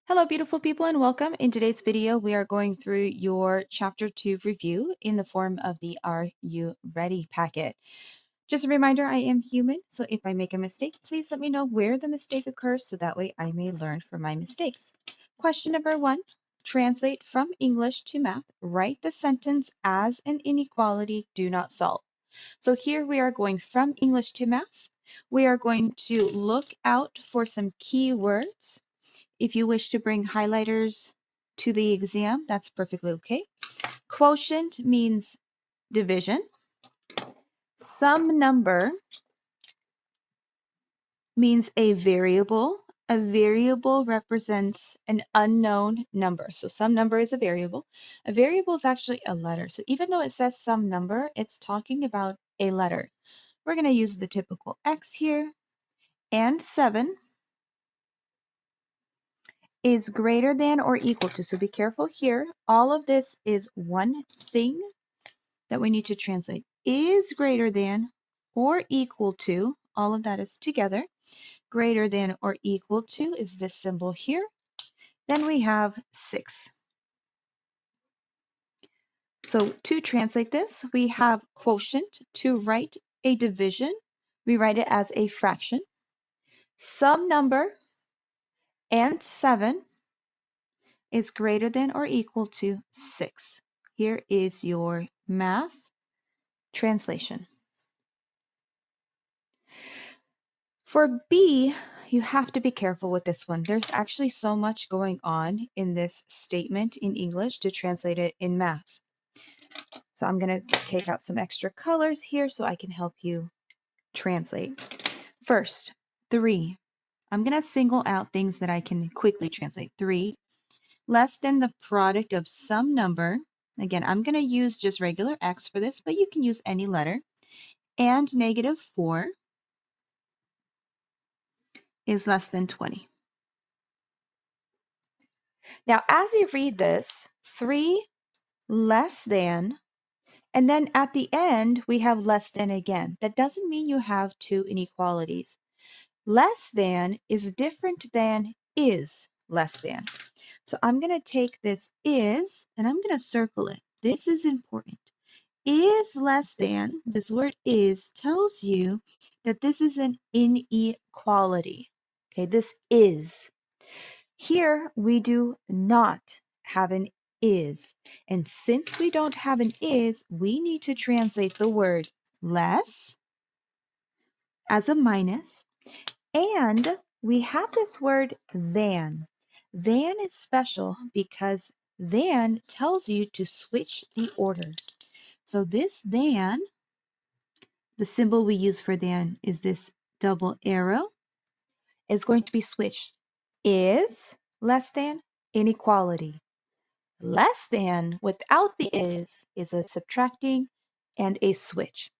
Hello, beautiful people, and welcome. In today's video, we are going through your Chapter 2 review in the form of the Are You Ready packet. Just a reminder, I am human, so if I make a mistake, please let me know where the mistake occurs so that way I may learn from my mistakes. Question number 1, translate from English to math. Write the sentence as an inequality, do not solve. So here we are going from English to math. We are going to look out for some keywords. If you wish to bring highlighters to the exam, that's perfectly okay. Quotient means division. Some number means a variable. A variable represents an unknown number. So some number is a variable. A variable is actually a letter. So even though it says some number, it's talking about a letter. We're going to use the typical X here. And 7 is greater than or equal to. So be careful here. All of this is one thing that we need to translate. Is greater than or equal to, all of that is together. Greater than or equal to is this symbol here. Then we have 6. So to translate this, we have quotient. To write a division, we write it as a fraction. Some number and 7 is greater than or equal to 6. Here is your math translation. For B, you have to be careful with this one. There's actually so much going on in this statement in English to translate it in math. So I'm going to take out some extra colors here so I can help you translate. First, 3. I'm going to single out things that I can quickly translate. 3, less than the product of some number. Again, I'm going to use just regular X for this, but you can use any letter. And negative 4 is less than 20. Now, as you read this, 3 less than, and then at the end, we have less than again. That doesn't mean you have two inequalities. Less than is different than is less than. So I'm going to take this is, and I'm going to circle it. This is important. Is less than, this word is, tells you that this is an inequality. Okay, this is. Here, we do not have an is. And since we don't have an is, we need to translate the word less as a minus. And we have this word than. Than is special because than tells you to switch the order. So this than, the symbol we use for than is this double arrow, is going to be switched. Is less than, inequality. Less than without the is a subtracting and a switch.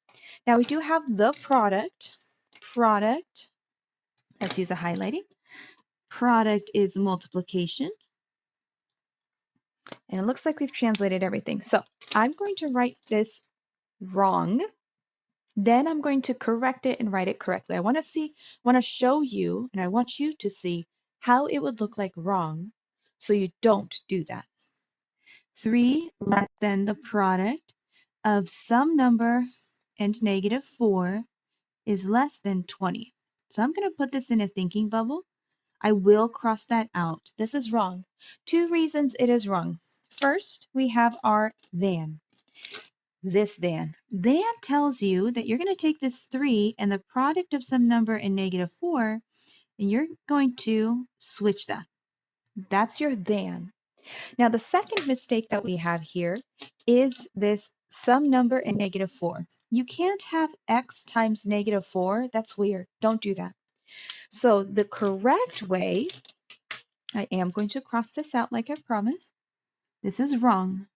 Now we do have the product. Product, let's use a highlighting. Product is multiplication. And it looks like we've translated everything. So I'm going to write this wrong. Then I'm going to correct it and write it correctly. I want to show you, and I want you to see how it would look like wrong so you don't do that. 3 less than the product of some number and negative 4 is less than 20. So I'm going to put this in a thinking bubble. I will cross that out. This is wrong. 2 reasons it is wrong. First, we have our than. This than. Than tells you that you're going to take this 3 and the product of some number and negative 4, and you're going to switch that. That's your than. Now, the second mistake that we have here is this some number and negative 4. You can't have x times negative 4. That's weird. Don't do that. So the correct way, I am going to cross this out like I promised. This is wrong.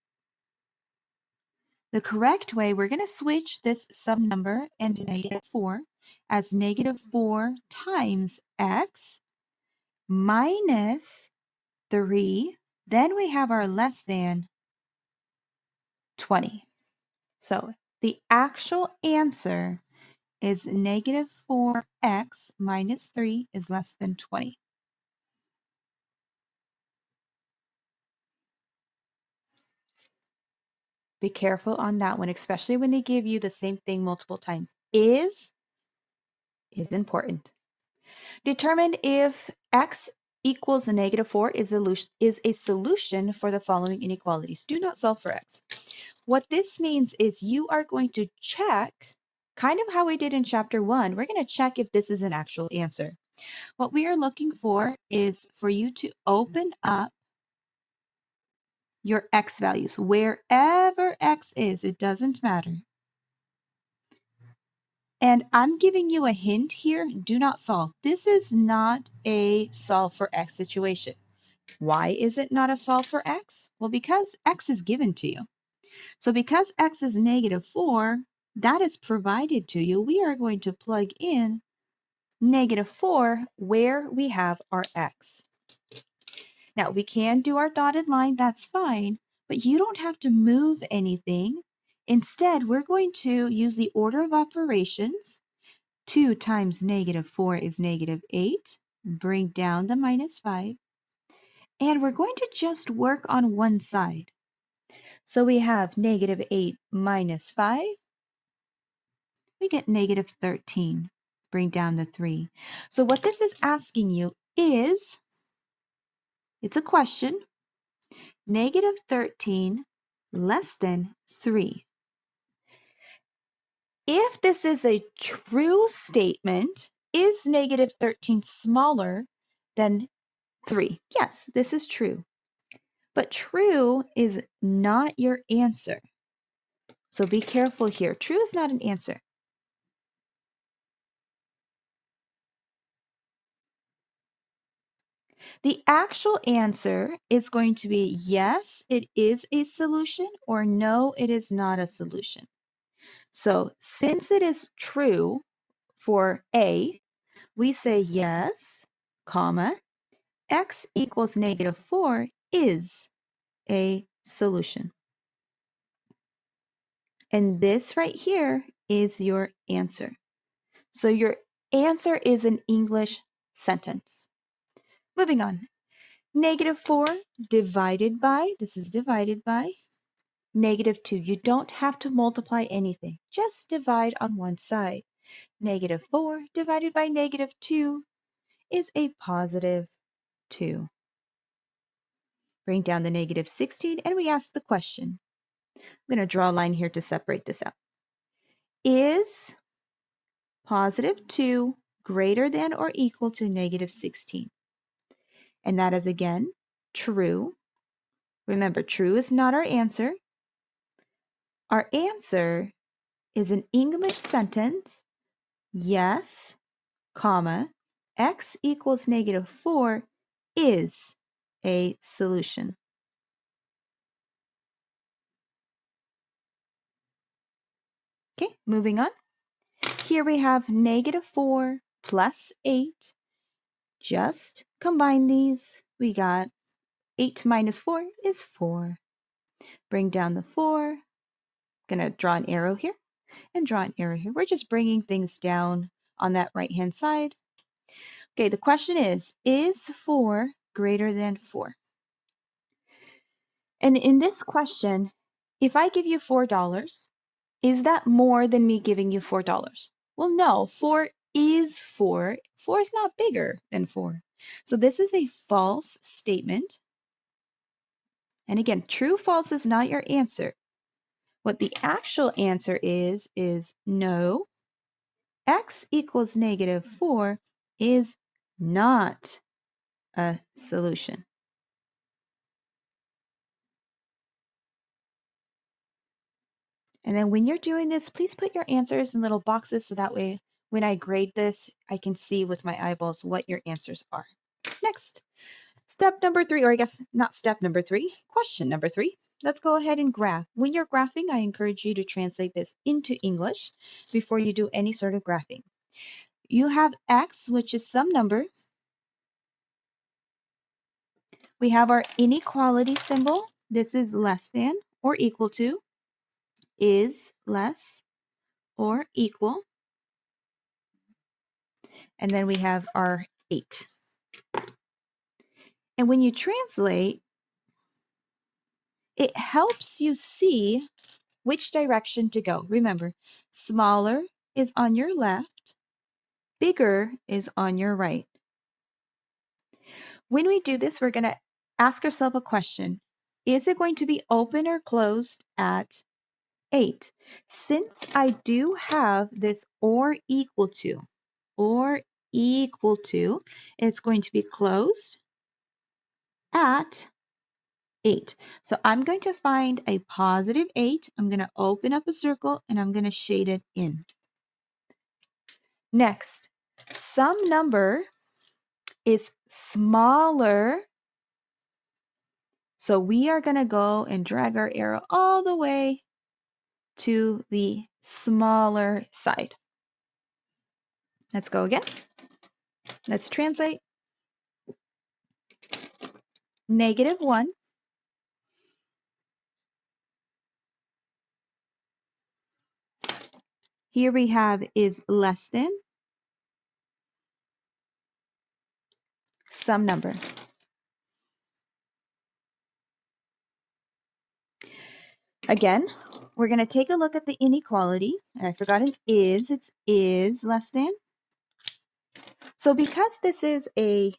The correct way, we're going to switch this some number and negative 4 as negative 4 times x minus 3. Then we have our less than 20. So the actual answer is negative 4x minus 3 is less than 20. Be careful on that one, especially when they give you the same thing multiple times. Is important. Determine if x equals a -4 is a solution for the following inequalities. Do not solve for x. What this means is you are going to check, kind of how we did in chapter 1, we're going to check if this is an actual answer. What we are looking for is for you to open up your x values, wherever x is, it doesn't matter. And I'm giving you a hint here, do not solve. This is not a solve for x situation. Why is it not a solve for x? Well, because x is given to you. So because x is -4, that is provided to you. We are going to plug in -4 where we have our x. Now, we can do our dotted line, that's fine, but you don't have to move anything. Instead, we're going to use the order of operations. 2 times -4 is -8. Bring down the -5. And we're going to just work on one side. So we have -8 minus 5. We get -13. Bring down the 3. So what this is asking you is, it's a question, -13 less than 3. If this is a true statement, is -13 smaller than 3? Yes, this is true. But true is not your answer. So be careful here. True is not an answer. The actual answer is going to be yes, it is a solution, or no, it is not a solution. So since it is true for A, we say yes, comma, x equals -4 is a solution. And this right here is your answer. So your answer is an English sentence. Moving on. -4 divided by, this is divided by, -2. You don't have to multiply anything. Just divide on one side. -4 divided by -2 is a +2. Bring down the -16 and we ask the question. I'm going to draw a line here to separate this out. Is +2 greater than or equal to -16? And that is again true. Remember, true is not our answer. Our answer is an English sentence, yes, comma, x equals -4 is a solution. Okay, moving on. Here we have -4 plus 8. Just combine these. We got 8 minus 4 is 4. Bring down the 4. Gonna draw an arrow here and draw an arrow here. We're just bringing things down on that right-hand side. Okay, the question is 4 greater than 4? And in this question, if I give you $4, is that more than me giving you $4? Well, no, 4 is 4. 4 is not bigger than 4. So this is a false statement. And again, true, false is not your answer. What the actual answer is no, x equals -4 is not a solution. And then when you're doing this, please put your answers in little boxes so that way when I grade this, I can see with my eyeballs what your answers are. Next, step number 3, or I guess not step number 3, question number 3. Let's go ahead and graph. When you're graphing, I encourage you to translate this into English before you do any sort of graphing. You have x, which is some number. We have our inequality symbol. This is less than or equal to, is less or equal. And then we have our 8. And when you translate, it helps you see which direction to go. Remember, smaller is on your left, bigger is on your right. When we do this, we're going to ask ourselves a question. Is it going to be open or closed at 8? Since I do have this or equal to, it's going to be closed at 8. So I'm going to find a positive 8. I'm going to open up a circle and I'm going to shade it in. Next, some number is smaller. So we are going to go and drag our arrow all the way to the smaller side. Let's go again. Let's translate. -1. Here we have is less than some number. Again, we're going to take a look at the inequality. I forgot an is. It's is less than. So because this is a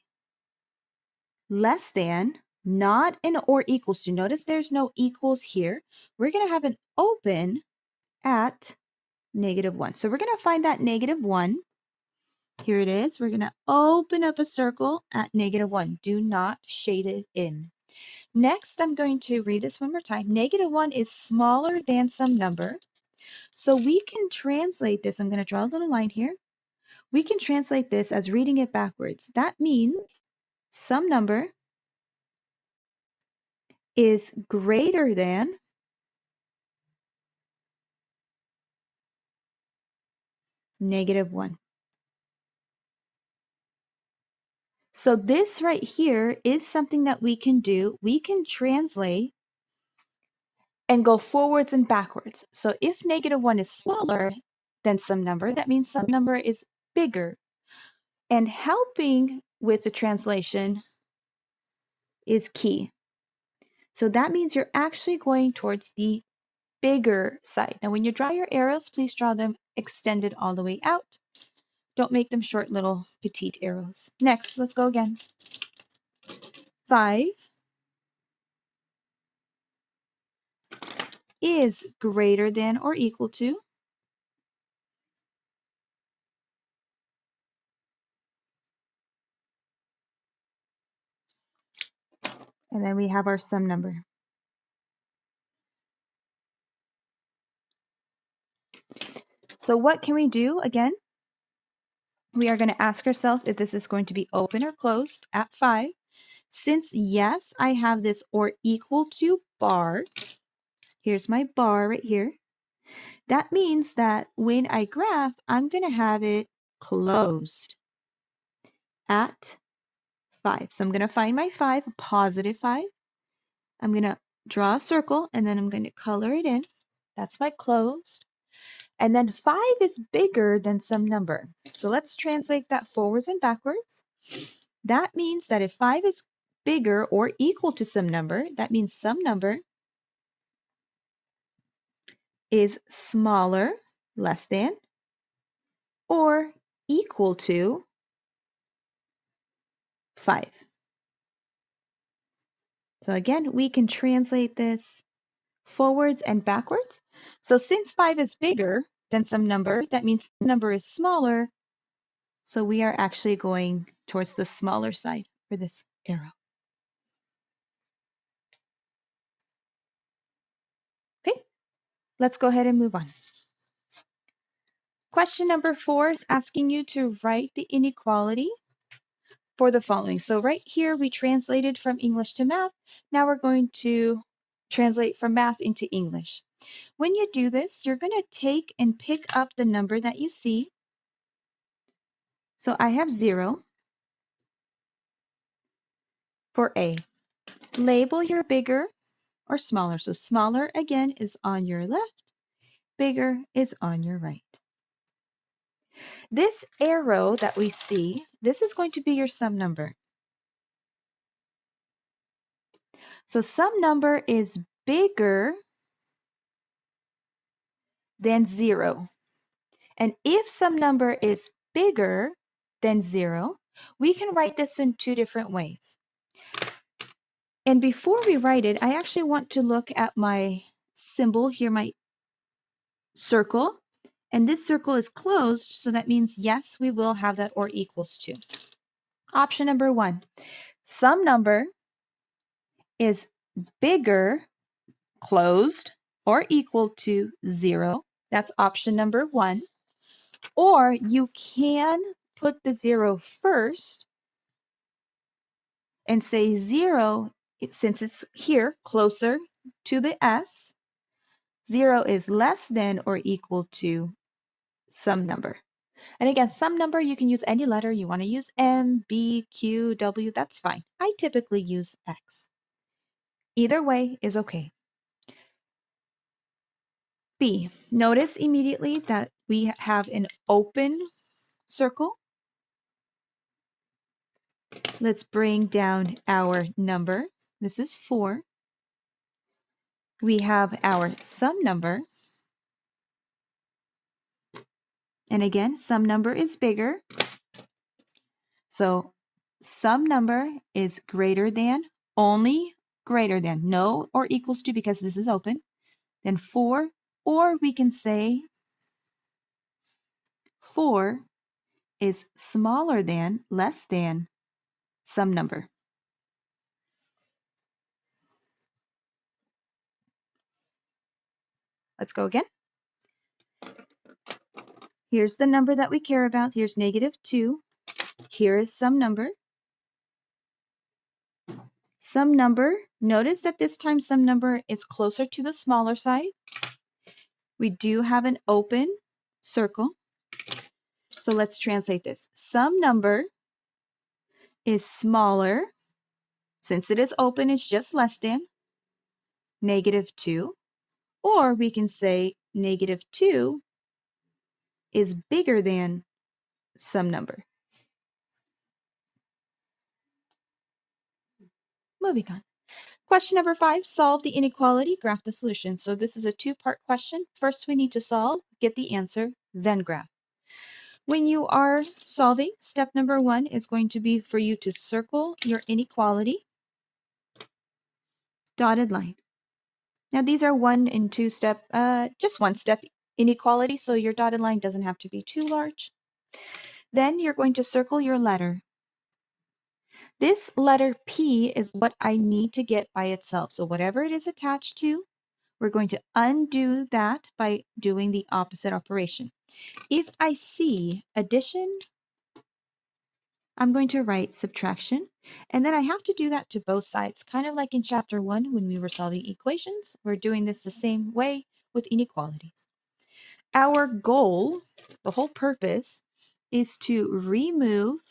less than, not an or equals to, notice there's no equals here. We're going to have an open at -1. So we're going to find that -1. Here it is. We're going to open up a circle at -1. Do not shade it in. Next, I'm going to read this one more time. -1 is smaller than some number. So we can translate this. I'm going to draw a little line here. We can translate this as reading it backwards. That means some number is greater than -1. So this right here is something that we can do. We can translate and go forwards and backwards. So if -1 is smaller than some number, that means some number is bigger. And helping with the translation is key. So that means you're actually going towards the bigger side. Now, when you draw your arrows, please draw them extended all the way out. Don't make them short little petite arrows. Next, let's go again. 5 is greater than or equal to. And then we have our sum number. So what can we do again? We are going to ask ourselves if this is going to be open or closed at 5. Since, yes, I have this or equal to bar, here's my bar right here. That means that when I graph, I'm going to have it closed at 5. So I'm going to find my 5, a positive 5. I'm going to draw a circle and then I'm going to color it in. That's my closed. And then 5 is bigger than some number. So let's translate that forwards and backwards. That means that if 5 is bigger or equal to some number, that means some number is smaller, less than, or equal to 5. So again, we can translate this forwards and backwards. So since 5 is bigger than some number, that means the number is smaller. So we are actually going towards the smaller side for this arrow. Okay, let's go ahead and move on. Question number 4 is asking you to write the inequality for the following. So right here, we translated from English to math. Now we're going to translate from math into English. When you do this, you're going to take and pick up the number that you see. So I have 0 for A. Label your bigger or smaller. So smaller, again, is on your left. Bigger is on your right. This arrow that we see, this is going to be your sum number. So some number is bigger than 0. And if some number is bigger than 0, we can write this in two different ways. And before we write it, I actually want to look at my symbol here, my circle. And this circle is closed, so that means yes, we will have that or equals to. Option number 1, some number is bigger, closed, or equal to 0. That's option number 1. Or you can put the 0 first and say 0, since it's here closer to the S, 0 is less than or equal to some number. And again, some number, you can use any letter. You want to use M, B, Q, W, that's fine. I typically use X. Either way is okay. B, notice immediately that we have an open circle. Let's bring down our number. This is 4. We have our some number. And again, some number is bigger. So some number is greater than, only greater than, no or equals to, because this is open, then 4, or we can say 4 is smaller than, less than some number. Let's go again. Here's the number that we care about. Here's -2. Here is some number. Some number, notice that this time some number is closer to the smaller side. We do have an open circle. So let's translate this. Some number is smaller. Since it is open, it's just less than -2. Or we can say -2 is bigger than some number. Moving on. Question number 5, solve the inequality, graph the solution. So this is a two-part question. First, we need to solve, get the answer, then graph. When you are solving, step number 1 is going to be for you to circle your inequality, dotted line. Now these are 1 and 2 step, just 1 step inequality, so your dotted line doesn't have to be too large. Then you're going to circle your letter. This letter P is what I need to get by itself. So whatever it is attached to, we're going to undo that by doing the opposite operation. If I see addition, I'm going to write subtraction. And then I have to do that to both sides, kind of like in chapter 1 when we were solving equations. We're doing this the same way with inequalities. Our goal, the whole purpose, is to remove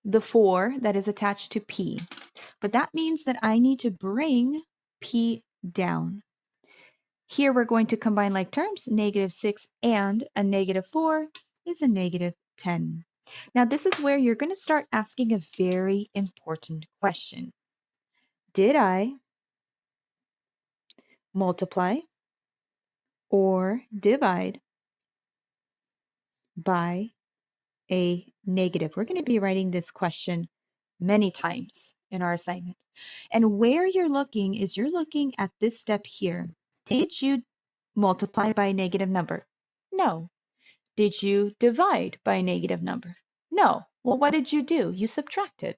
the 4 that is attached to P. But that means that I need to bring P down. Here we're going to combine like terms. -6 and a -4 is a -10. Now this is where you're going to start asking a very important question. Did I multiply or divide by a negative? We're going to be writing this question many times in our assignment. And where you're looking is you're looking at this step here. Did you multiply by a negative number? No. Did you divide by a negative number? No. Well, what did you do? You subtracted.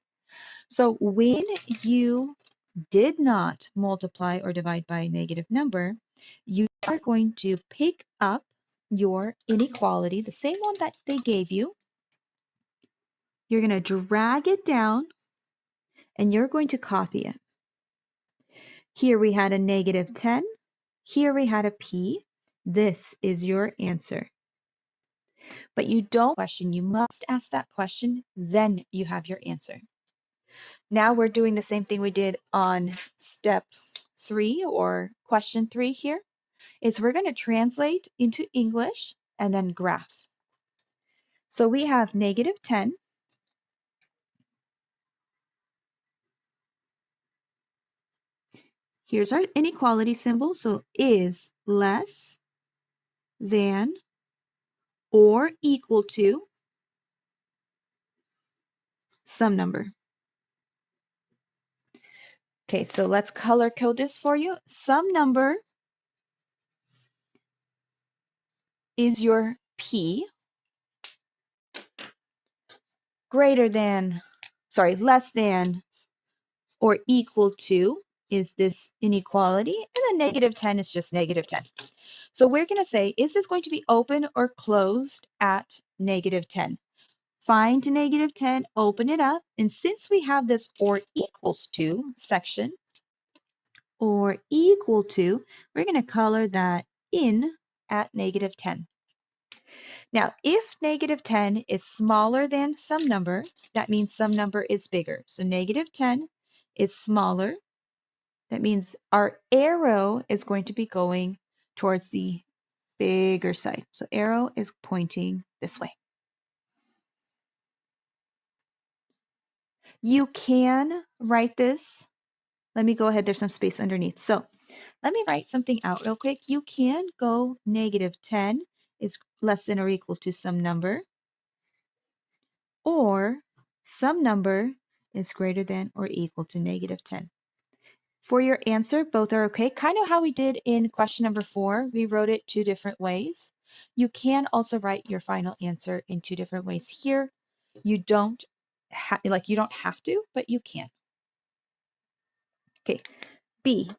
So when you did not multiply or divide by a negative number, you are going to pick up your inequality, the same one that they gave you. You're going to drag it down and you're going to copy it. Here we had a -10. Here we had a P. This is your answer. But you don't question, you must ask that question, then you have your answer. Now we're doing the same thing we did on step 3 or question 3 here. Is we're going to translate into English and then graph. So we have -10. Here's our inequality symbol. So is less than or equal to some number. Okay, so let's color code this for you. Some number is your P, less than or equal to is this inequality, and then negative 10 is just negative 10. So we're going to say, is this going to be open or closed at negative 10? Find negative 10, open it up, and since we have this or equals to section, or equal to, we're going to color that in at negative 10. Now, if negative 10 is smaller than some number, that means some number is bigger. So negative 10 is smaller. That means our arrow is going to be going towards the bigger side. So arrow is pointing this way. You can write this. Let me go ahead. There's some space underneath. So let me write something out real quick. You can go negative 10 is less than or equal to some number, or some number is greater than or equal to negative 10. For your answer, both are okay. Kind of how we did in question number 4. We wrote it 2 different ways. You can also write your final answer in 2 different ways here. You don't have to, but you can. Okay, B.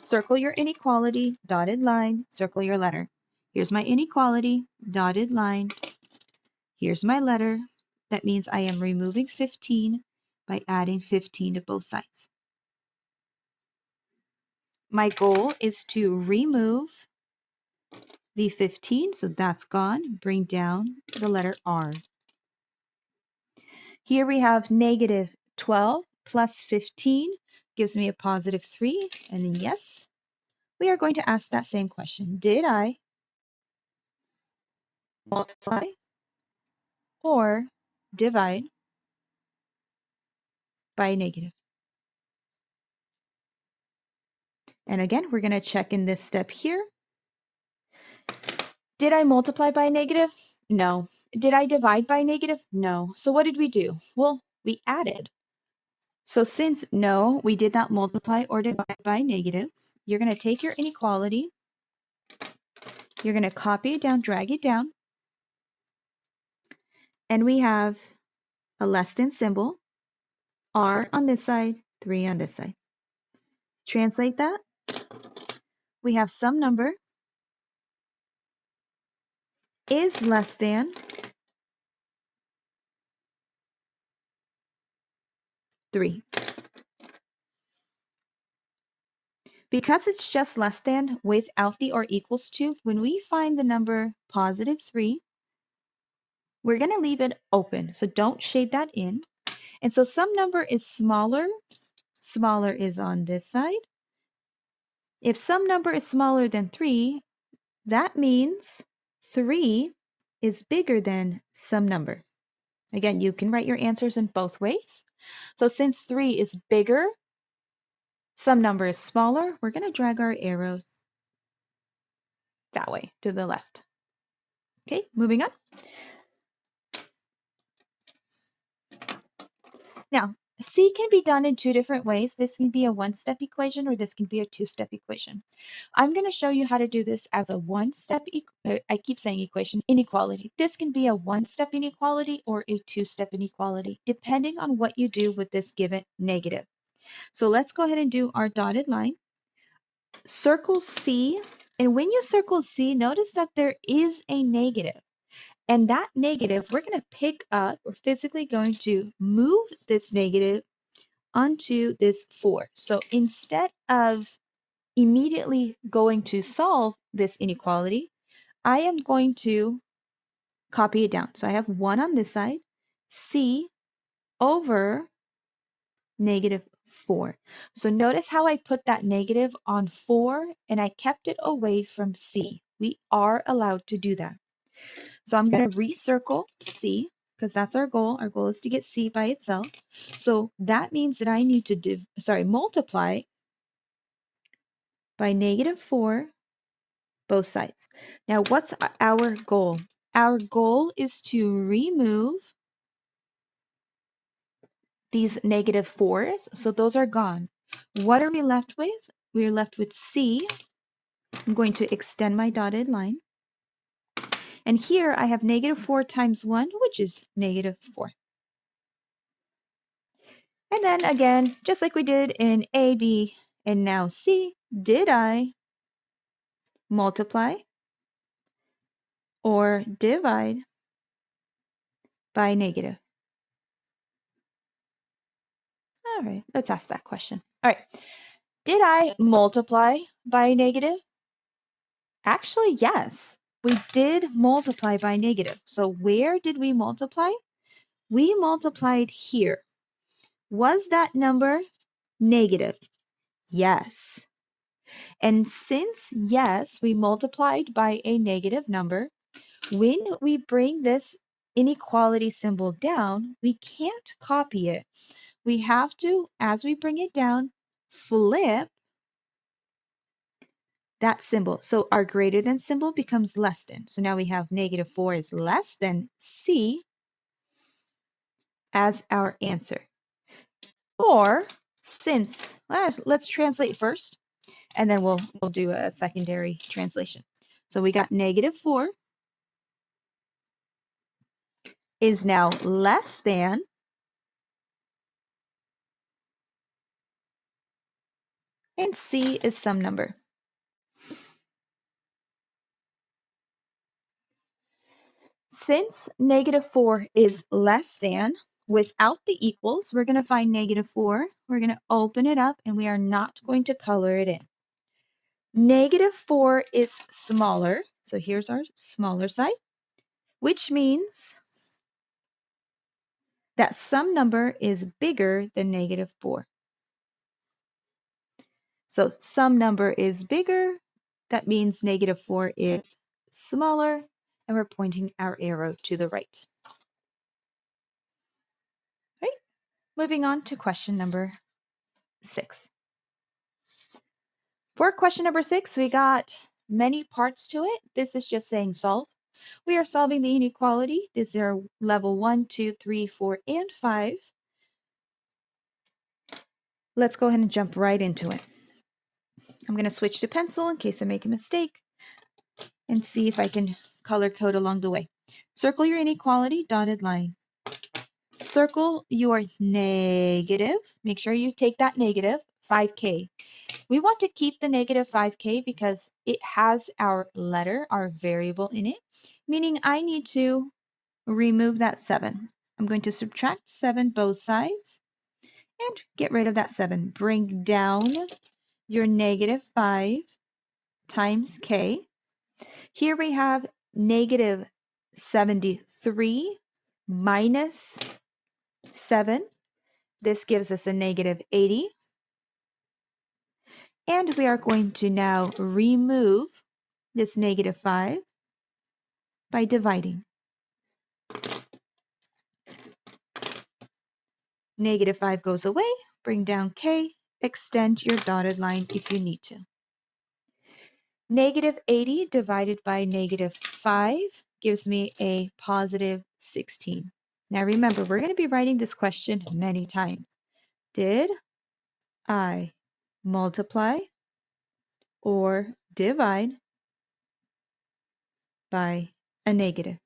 Circle your inequality, dotted line, circle your letter. Here's my inequality, dotted line. Here's my letter. That means I am removing 15 by adding 15 to both sides. My goal is to remove the 15, so that's gone. Bring down the letter R. Here we have negative 12 plus 15 gives me a positive 3. And then yes, we are going to ask that same question. Did I multiply or divide by negative? And again, we're going to check in this step here. Did I multiply by negative? No. Did I divide by negative? No. So what did we do? Well, we added. So since no, we did not multiply or divide by negative, you're going to take your inequality, you're going to copy it down, drag it down, and we have a less than symbol, R on this side, 3 on this side. Translate that. We have some number is less than 3. Because it's just less than without the or equals to, when we find the number positive 3, we're going to leave it open. So don't shade that in. And so some number is smaller. Smaller is on this side. If some number is smaller than 3, that means 3 is bigger than some number. Again, you can write your answers in both ways. So since 3 is bigger, some number is smaller, we're going to drag our arrow that way to the left. Okay, moving on. Now, C can be done in 2 different ways. This can be a 1-step equation or this can be a 2-step equation. I'm going to show you how to do this as a 1-step, I keep saying equation, inequality. This can be a 1-step inequality or a 2-step inequality, depending on what you do with this given negative. So let's go ahead and do our dotted line. Circle C, and when you circle C, notice that there is a negative. And that negative, we're going to pick up, we're physically going to move this negative onto this 4. So instead of immediately going to solve this inequality, I am going to copy it down. So I have 1 on this side, C over negative 4. So notice how I put that negative on 4 and I kept it away from C. We are allowed to do that. So I'm going to recircle C because that's our goal. Our goal is to get C by itself. So that means that I need to multiply by negative 4 both sides. Now, what's our goal? Our goal is to remove these negative 4s, so those are gone. What are we left with? We're left with C. I'm going to extend my dotted line. And here I have negative 4 times 1, which is negative 4. And then again, just like we did in A, B, and now C, did I multiply or divide by negative? All right, let's ask that question. All right, did I multiply by negative? Actually, yes, we did multiply by negative. So where did we multiply? We multiplied here. Was that number negative? Yes. And since, yes, we multiplied by a negative number, when we bring this inequality symbol down, we can't copy it. We have to, as we bring it down, flip that symbol. So our greater than symbol becomes less than. So now we have negative 4 is less than C as our answer. Or since, let's translate first, and then we'll do a secondary translation. So we got negative 4 is now less than, and C is some number. Since negative 4 is less than, without the equals, we're going to find negative 4. We're going to open it up, and we are not going to color it in. Negative 4 is smaller, so here's our smaller side, which means that some number is bigger than negative 4. So some number is bigger, that means negative 4 is smaller, and we're pointing our arrow to the right. Right? Moving on to question number 6. For question number 6, we got many parts to it. This is just saying solve. We are solving the inequality. These are level 1, 2, 3, 4, and 5. Let's go ahead and jump right into it. I'm going to switch to pencil in case I make a mistake and see if I can color code along the way. Circle your inequality, dotted line. Circle your negative. Make sure you take that negative, 5K. We want to keep the negative 5K because it has our letter, our variable in it, meaning I need to remove that 7. I'm going to subtract 7 both sides and get rid of that 7. Bring down your negative 5 times K. Here we have negative 73 minus 7. This gives us a negative 80. And we are going to now remove this negative 5 by dividing. Negative 5 goes away. Bring down K. Extend your dotted line if you need to. Negative 80 divided by negative 5 gives me a positive 16. Now remember, we're going to be writing this question many times. Did I multiply or divide by a negative?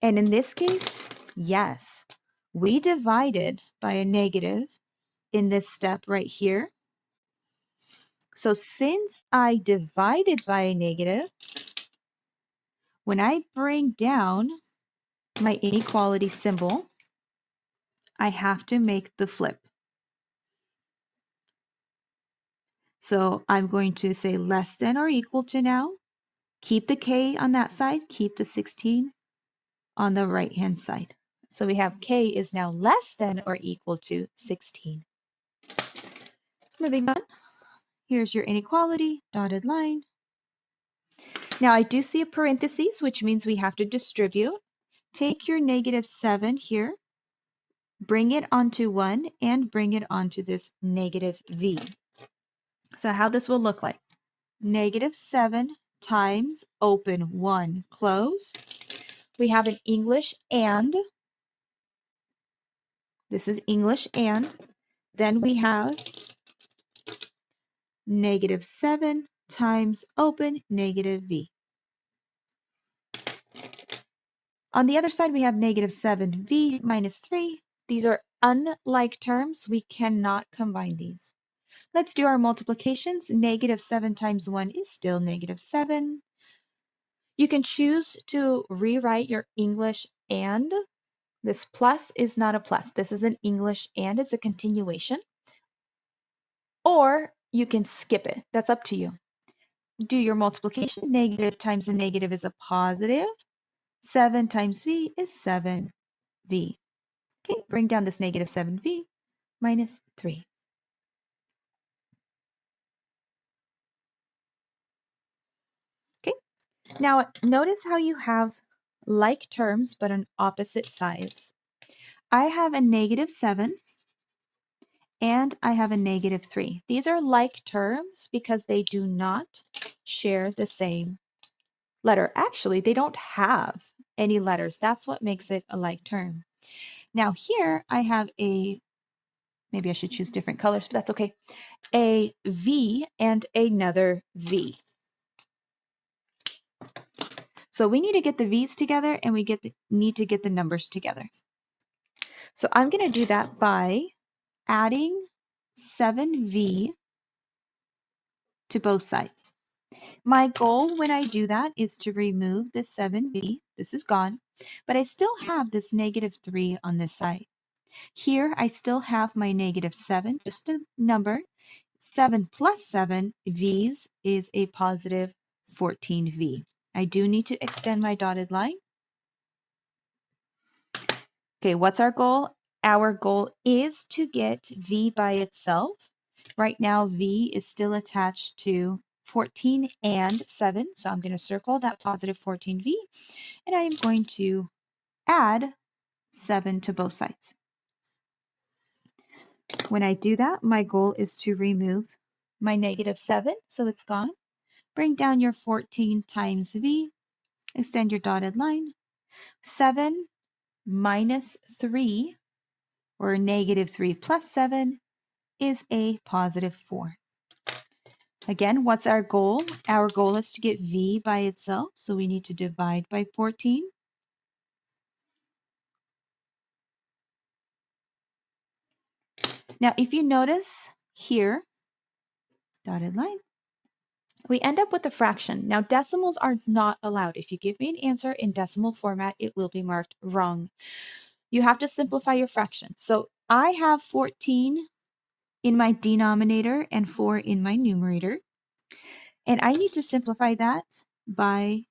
And in this case, yes, we divided by a negative in this step right here. So since I divided by a negative, when I bring down my inequality symbol, I have to make the flip. So I'm going to say less than or equal to now. Keep the K on that side, keep the 16 on the right-hand side. So we have K is now less than or equal to 16. Moving on, here's your inequality, dotted line. Now I do see a parentheses, which means we have to distribute. Take your negative 7 here, bring it onto 1, and bring it onto this negative V. So how this will look like. -7 times open 1 close. We have an English and. This is English and. Then we have -7 times open -v. On the other side, we have -7v minus 3. These are unlike terms. We cannot combine these. Let's do our multiplications. -7 times 1 is still -7. You can choose to rewrite your English and. This plus is not a plus. This is an English and it's a continuation. Or you can skip it. That's up to you. Do your multiplication. Negative times a negative is a positive. 7 times v is 7v. Okay, bring down this -7v minus 3. Okay, now notice how you have like terms but on opposite sides. I have a -7 and I have a -3. These are like terms because they do not share the same letter. Actually, they don't have any letters. That's what makes it a like term. Now here I have maybe I should choose different colors, but that's okay, a V and another V. So we need to get the V's together and we need to get the numbers together. So I'm going to do that by adding 7V to both sides. My goal when I do that is to remove this 7V. This is gone, but I still have this -3 on this side. Here I still have my -7, just a number. 7 plus 7 V's is a positive 14V. I do need to extend my dotted line. Okay, what's our goal? Our goal is to get V by itself. Right now, V is still attached to 14 and 7. So I'm going to circle that positive 14V, and I am going to add 7 to both sides. When I do that, my goal is to remove my -7, so it's gone. Bring down your 14 times V, extend your dotted line. 7 minus 3, or -3 plus 7, is a positive 4. Again, what's our goal? Our goal is to get V by itself, so we need to divide by 14. Now, if you notice here, dotted line, we end up with a fraction. Now, decimals are not allowed. If you give me an answer in decimal format, it will be marked wrong. You have to simplify your fraction. So I have 14 in my denominator and 4 in my numerator. And I need to simplify that by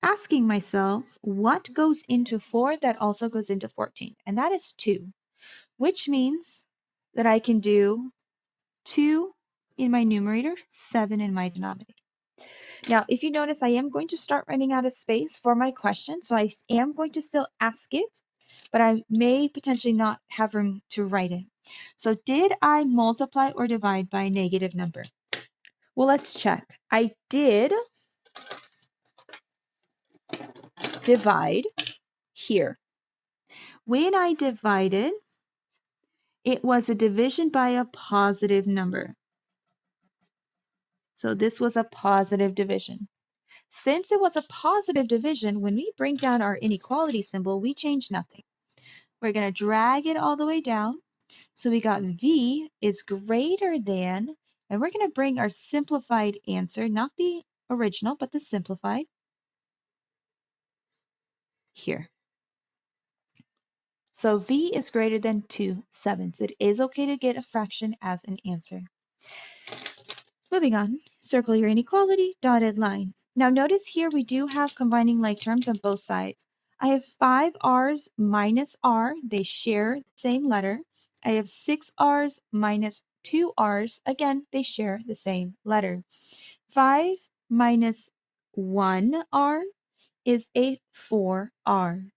asking myself what goes into 4 that also goes into 14. And that is 2, which means that I can do 2 in my numerator, 7 in my denominator. Now, if you notice, I am going to start running out of space for my question. So I am going to still ask it, but I may potentially not have room to write it. So did I multiply or divide by a negative number? Well, let's check. I did divide here. When I divided, it was a division by a positive number. So this was a positive division. Since it was a positive division, when we bring down our inequality symbol, we change nothing. We're going to drag it all the way down. So we got V is greater than, and we're going to bring our simplified answer, not the original, but the simplified, here. So V is greater than 2/7. It is okay to get a fraction as an answer. Moving on, circle your inequality, dotted line. Now notice here we do have combining like terms on both sides. I have 5 R's minus R. They share the same letter. I have 6 R's minus 2 R's. Again, they share the same letter. 5 minus 1 R is a 4R.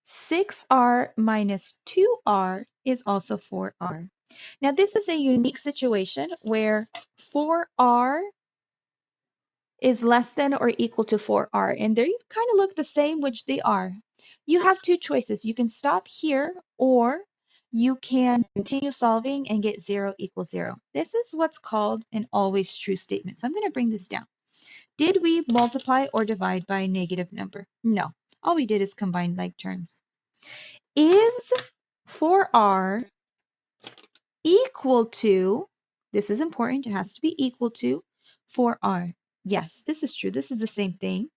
6R minus 2R is also 4R. Now, this is a unique situation where 4r is less than or equal to 4r, and they kind of look the same, which they are. You have two choices. You can stop here, or you can continue solving and get 0 equals 0. This is what's called an always true statement. So I'm going to bring this down. Did we multiply or divide by a negative number? No. All we did is combine like terms. Is 4r equal to, this is important, it has to be equal to 4r. Yes, this is true. This is the same thing.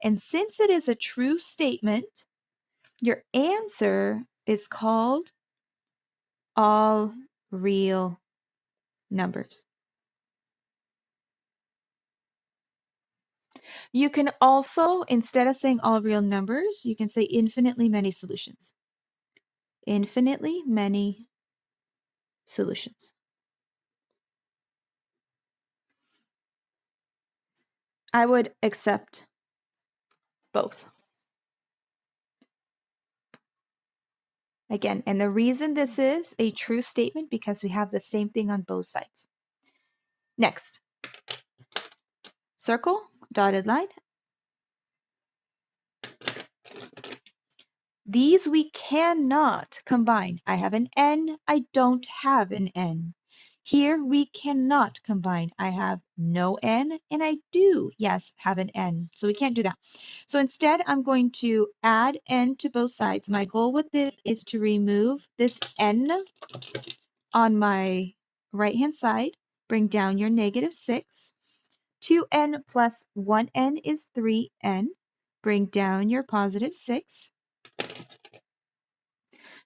And since it is a true statement, your answer is called all real numbers. You can also, instead of saying all real numbers, you can say infinitely many solutions. Infinitely many solutions. I would accept both. Again, and the reason this is a true statement because we have the same thing on both sides. Next, circle, dotted line. These we cannot combine. I have an N, I don't have an N. Here we cannot combine. I have no N and I do, yes, have an N. So we can't do that. So instead, I'm going to add N to both sides. My goal with this is to remove this N on my right-hand side. Bring down your -6. 2N plus 1N is 3N. Bring down your +6.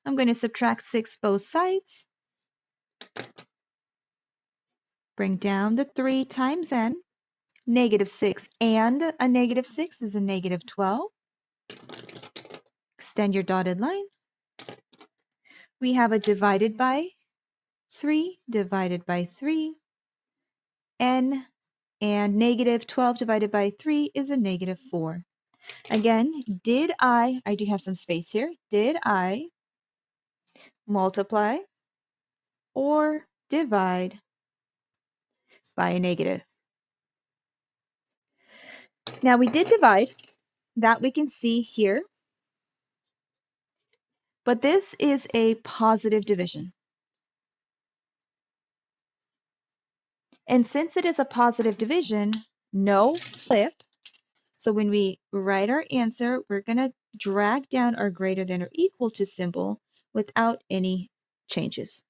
I'm going to subtract 6 both sides. Bring down the 3 times n. -6 and a -6 is a -12. Extend your dotted line. We have a divided by 3 divided by 3. N and -12 divided by 3 is a -4. Again, I do have some space here. Did I multiply or divide by a negative? Now we did divide, that we can see here, but this is a positive division. And since it is a positive division, no flip. So when we write our answer, we're going to drag down our greater than or equal to symbol without any changes.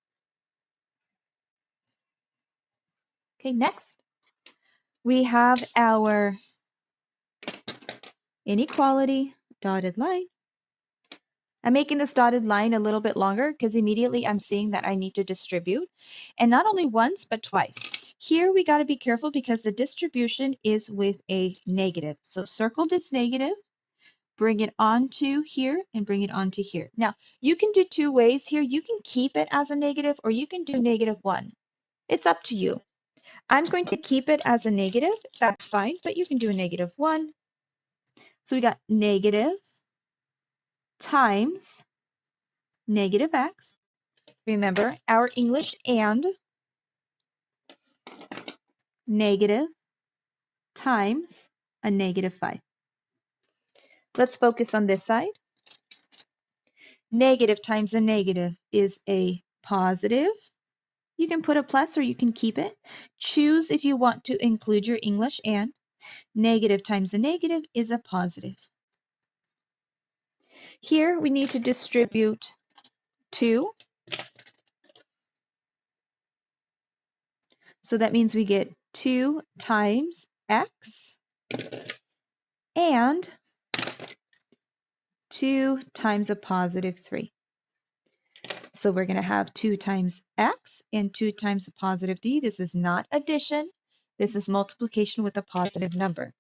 Okay, next. We have our inequality dotted line. I'm making this dotted line a little bit longer because immediately I'm seeing that I need to distribute. And not only once, but twice. Here we got to be careful because the distribution is with a negative. So circle this negative, bring it onto here, and bring it onto here. Now, you can do two ways here. You can keep it as a negative, or you can do -1. It's up to you. I'm going to keep it as a negative. That's fine, but you can do a -1. So we got negative times -x. Remember, our English and negative times a -5. Let's focus on this side. Negative times a negative is a positive. You can put a plus or you can keep it. Choose if you want to include your English and. Negative times a negative is a positive. Here we need to distribute 2. So that means we get 2 times x and 2 times a +3. So we're going to have 2 times x and 2 times a +3. This is not addition. This is multiplication with a positive number.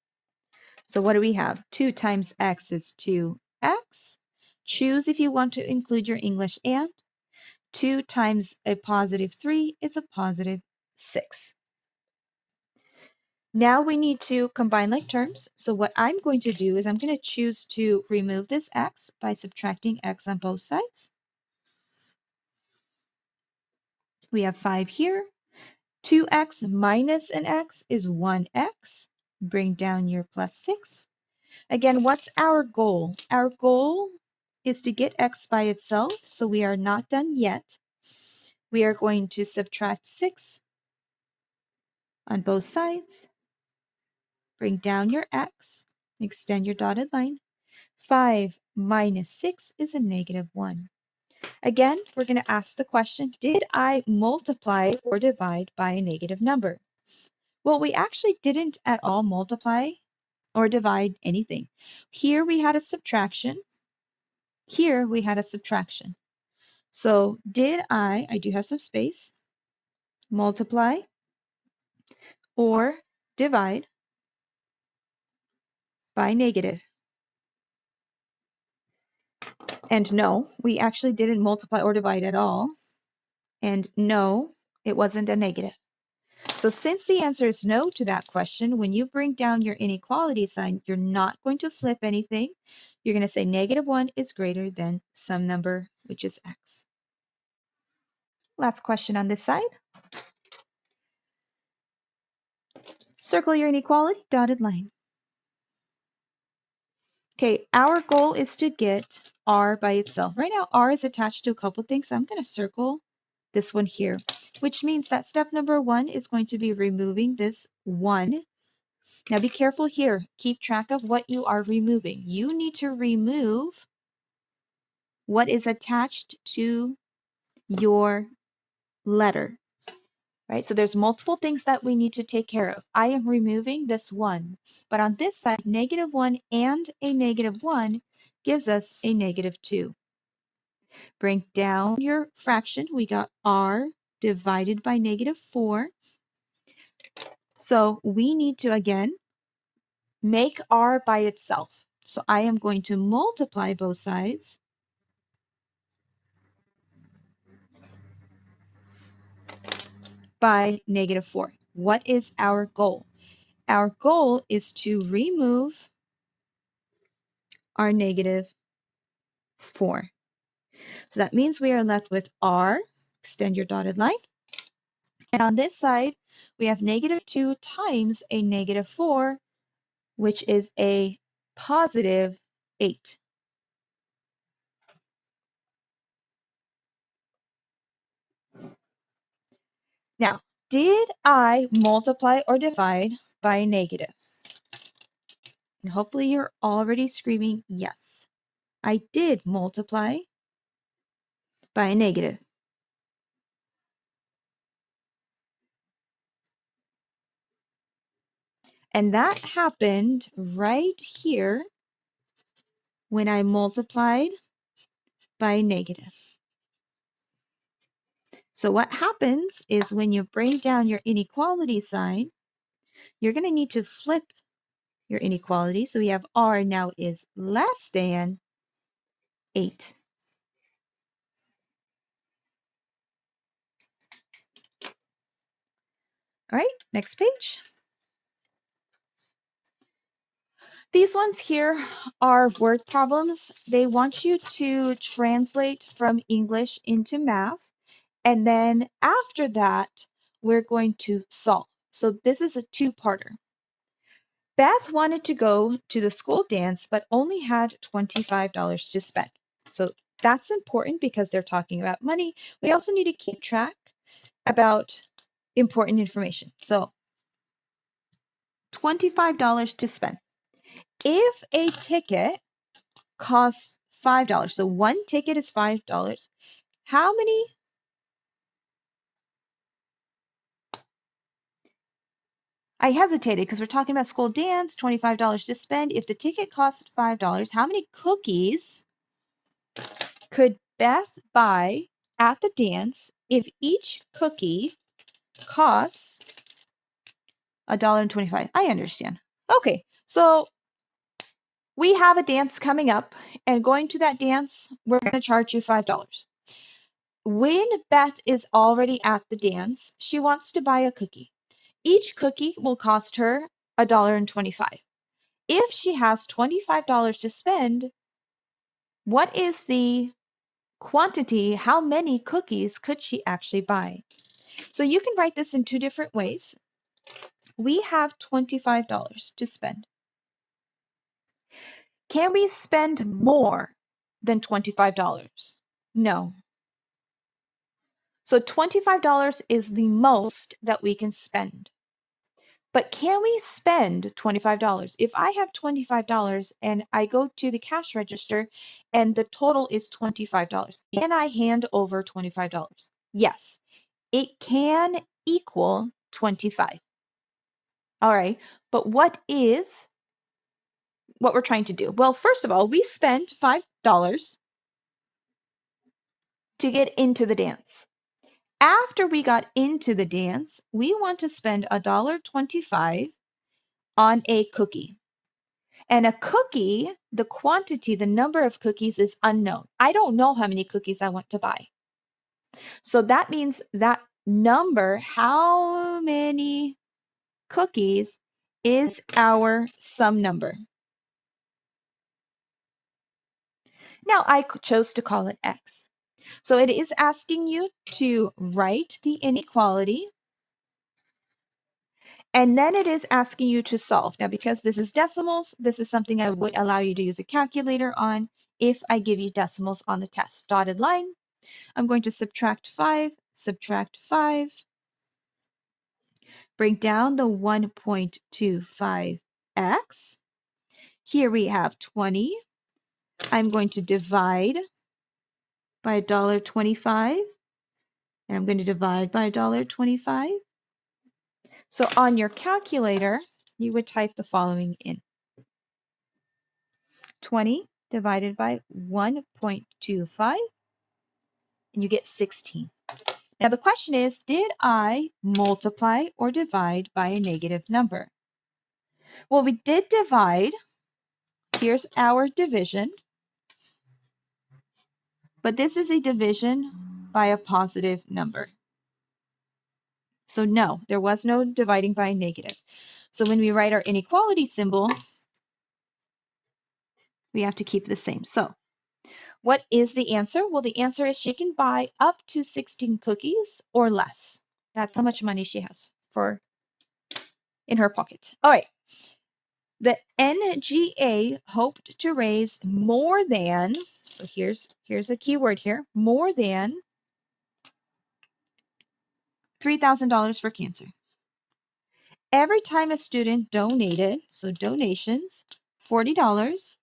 So what do we have? 2 times x is 2x. Choose if you want to include your English and. 2 times a +3 is a +6. Now we need to combine like terms. So what I'm going to do is I'm going to choose to remove this x by subtracting x on both sides. We have 5 here. 2x minus an x is 1x. Bring down your plus 6. Again, what's our goal? Our goal is to get x by itself, so we are not done yet. We are going to subtract 6 on both sides. Bring down your x. Extend your dotted line. 5 minus 6 is a negative 1. Again, we're going to ask the question, did I multiply or divide by a negative number? Well, we actually didn't at all multiply or divide anything. Here we had a subtraction. Here we had a subtraction. So did I do have some space, multiply or divide by negative? And no, we actually didn't multiply or divide at all. And no, it wasn't a negative. So since the answer is no to that question, when you bring down your inequality sign, you're not going to flip anything. You're going to say negative 1 is greater than some number, which is x. Last question on this side. Circle your inequality, dotted line. Okay, our goal is to get r by itself. Right now, r is attached to a couple things, so I'm going to circle this one here, which means that step number 1 is going to be removing this 1. Now be careful here. Keep track of what you are removing. You need to remove what is attached to your letter, right? So there's multiple things that we need to take care of. I am removing this 1, but on this side, negative 1 and a negative 1 gives us a negative 2. Bring down your fraction. We got r divided by negative 4. So we need to, again, make r by itself. So I am going to multiply both sides by negative 4. What is our goal? Our goal is to remove our negative 4. So that means we are left with r, extend your dotted line. And on this side, we have negative 2 times a negative 4, which is a positive 8. Now, did I multiply or divide by a negative? And hopefully you're already screaming yes. I did multiply by a negative. And that happened right here when I multiplied by a negative. So what happens is when you bring down your inequality sign, you're going to need to flip your inequality. So we have r now is less than 8. All right, next page. These ones here are word problems. They want you to translate from English into math. And then after that, we're going to solve. So this is a two-parter. Beth wanted to go to the school dance, but only had $25 to spend. So that's important because they're talking about money. We also need to keep track about important information. So $25 to spend. If a ticket costs $5, so one ticket is $5, how many? I hesitated because we're talking about school dance, $25 to spend. If the ticket costs $5, how many cookies could Beth buy at the dance if each cookie costs $1.25? I understand. Okay, so we have a dance coming up, and going to that dance, we're going to charge you $5. When Beth is already at the dance, she wants to buy a cookie. Each cookie will cost her $1.25. If she has $25 to spend, what is the quantity, how many cookies could she actually buy? So you can write this in two different ways. We have $25 to spend. Can we spend more than $25? No. So $25 is the most that we can spend. But can we spend $25? If I have $25 and I go to the cash register and the total is $25, can I hand over $25? Yes, it can equal 25. All right, but what we're trying to do? Well, first of all, we spent $5 to get into the dance. After we got into the dance, we want to spend $1.25 on a cookie. And a cookie, the quantity, the number of cookies is unknown. I don't know how many cookies I want to buy. So that means that number, how many cookies, is our sum number. Now I chose to call it X. So it is asking you to write the inequality, and then it is asking you to solve. Now, because this is decimals, this is something I would allow you to use a calculator on if I give you decimals on the test. Dotted line, I'm going to subtract 5, bring down the 1.25x. Here we have 20. I'm going to divide by $1.25, and I'm going to divide by $1.25. So on your calculator, you would type the following in. 20 divided by 1.25, and you get 16. Now the question is, did I multiply or divide by a negative number? Well, we did divide. Here's our division. But this is a division by a positive number. So no, there was no dividing by a negative. So when we write our inequality symbol, we have to keep the same. So what is the answer? Well, the answer is she can buy up to 16 cookies or less. That's how much money she has in her pocket. All right. The NGA hoped to raise more than, so here's a key word here, more than $3,000 for cancer. Every time a student donated, so donations, $40,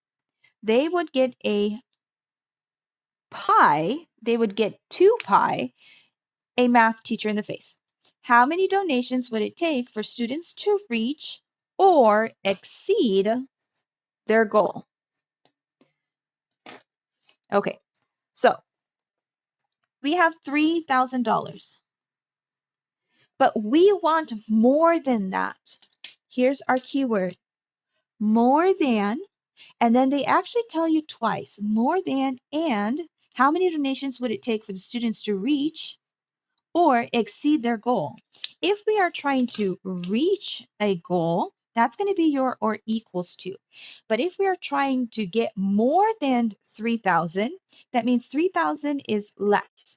they would get a pie, they would get 2 pie, a math teacher in the face. How many donations would it take for students to reach or exceed their goal? Okay, so we have $3,000, but we want more than that. Here's our keyword, more than, and then they actually tell you twice, more than, and how many donations would it take for the students to reach or exceed their goal? If we are trying to reach a goal, that's going to be your or equals to. But if we are trying to get more than 3,000, that means 3,000 is less,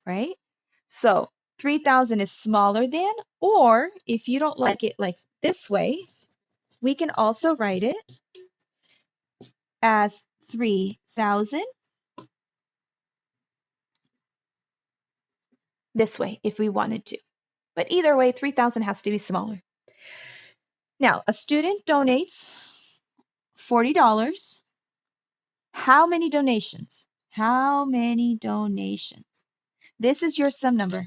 right? So 3,000 is smaller than, or if you don't like it like this way, we can also write it as 3,000 this way if we wanted to. But either way, 3,000 has to be smaller. Now, a student donates $40. How many donations? How many donations? This is your sum number.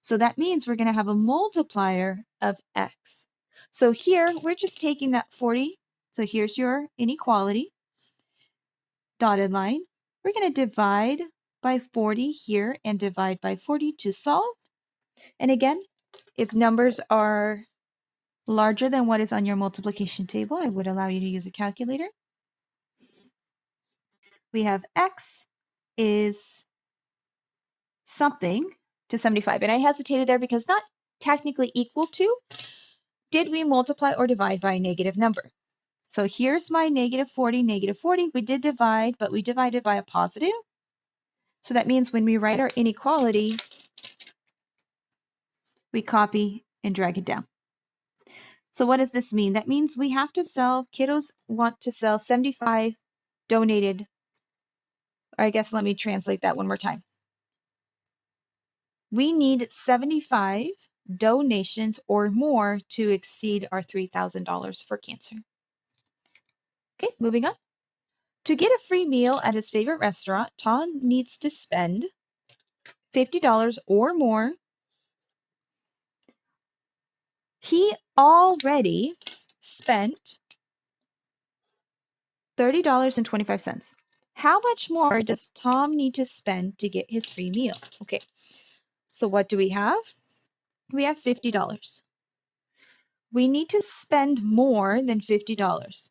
So that means we're going to have a multiplier of x. So here, we're just taking that 40. So here's your inequality. Dotted line. We're going to divide by 40 here and divide by 40 to solve. And again, if numbers are larger than what is on your multiplication table, I would allow you to use a calculator. We have x is something to 75. And I hesitated there because not technically equal to. Did we multiply or divide by a negative number? So here's my negative 40, negative 40. We did divide, but we divided by a positive. So that means when we write our inequality, we copy and drag it down. So what does this mean? That means we have to sell, kiddos want to sell 75 donated, or I guess let me translate that one more time. We need 75 donations or more to exceed our $3,000 for cancer. Okay, moving on. To get a free meal at his favorite restaurant, Tom needs to spend $50 or more. He already spent $30.25. How much more does Tom need to spend to get his free meal? Okay, so what do we have? We have $50. We need to spend more than $50,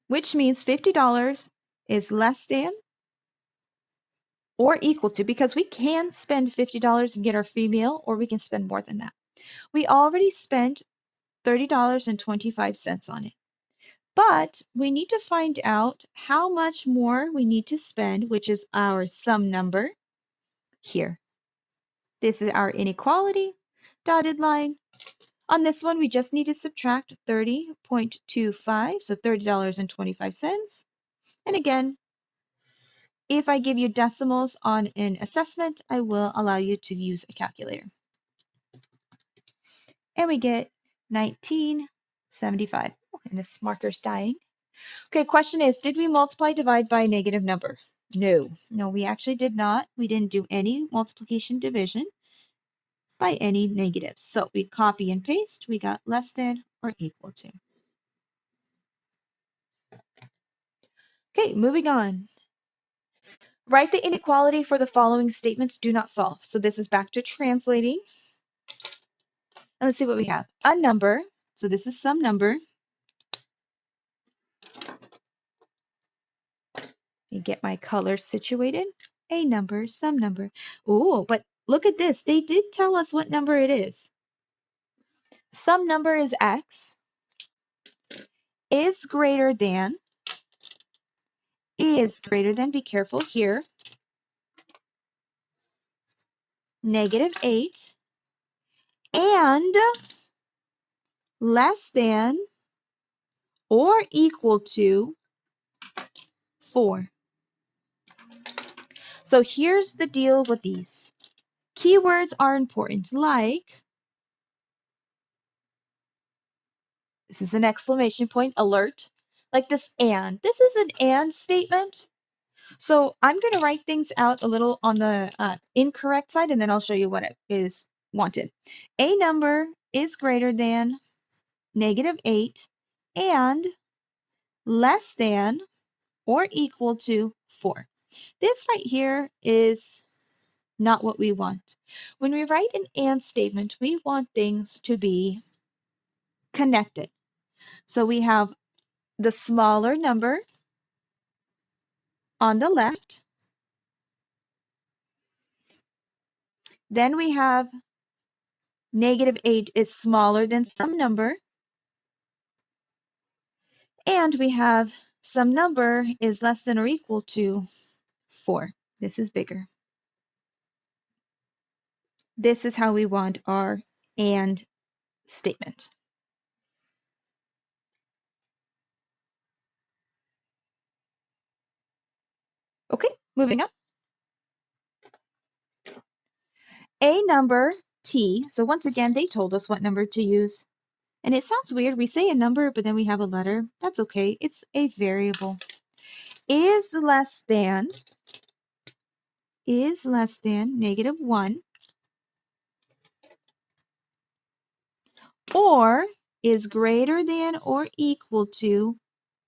which means $50 is less than or equal to, because we can spend $50 and get our free meal, or we can spend more than that. We already spent $30.25 on it. But we need to find out how much more we need to spend, which is our sum number here. This is our inequality, dotted line. On this one, we just need to subtract 30.25, so $30.25. And again, if I give you decimals on an assessment, I will allow you to use a calculator. And we get 1975. And this marker's dying. Okay, question is, did we multiply, divide by a negative number? No, we actually did not. We didn't do any multiplication division by any negatives. So we copy and paste. We got less than or equal to. Okay, moving on. Write the inequality for the following statements. Do not solve. So this is back to translating. And let's see what we have. A number. So this is some number. Let me get my colors situated. A number, some number. Oh, but look at this. They did tell us what number it is. Some number is x, is greater than, be careful here, -8, and less than or equal to 4. So here's the deal with these. Keywords are important, like, this is an exclamation point, alert, like this and. This is an and statement. So I'm going to write things out a little on the incorrect side, and then I'll show you what it is wanted. A number is greater than -8 and less than or equal to 4. This right here is not what we want. When we write an and statement, we want things to be connected. So we have the smaller number on the left. Then we have -8 is smaller than some number. And we have some number is less than or equal to 4. This is bigger. This is how we want our and statement. Okay, moving on. A number, t. So once again, they told us what number to use. And it sounds weird. We say a number, but then we have a letter. That's okay. It's a variable. Is less than -1, or is greater than or equal to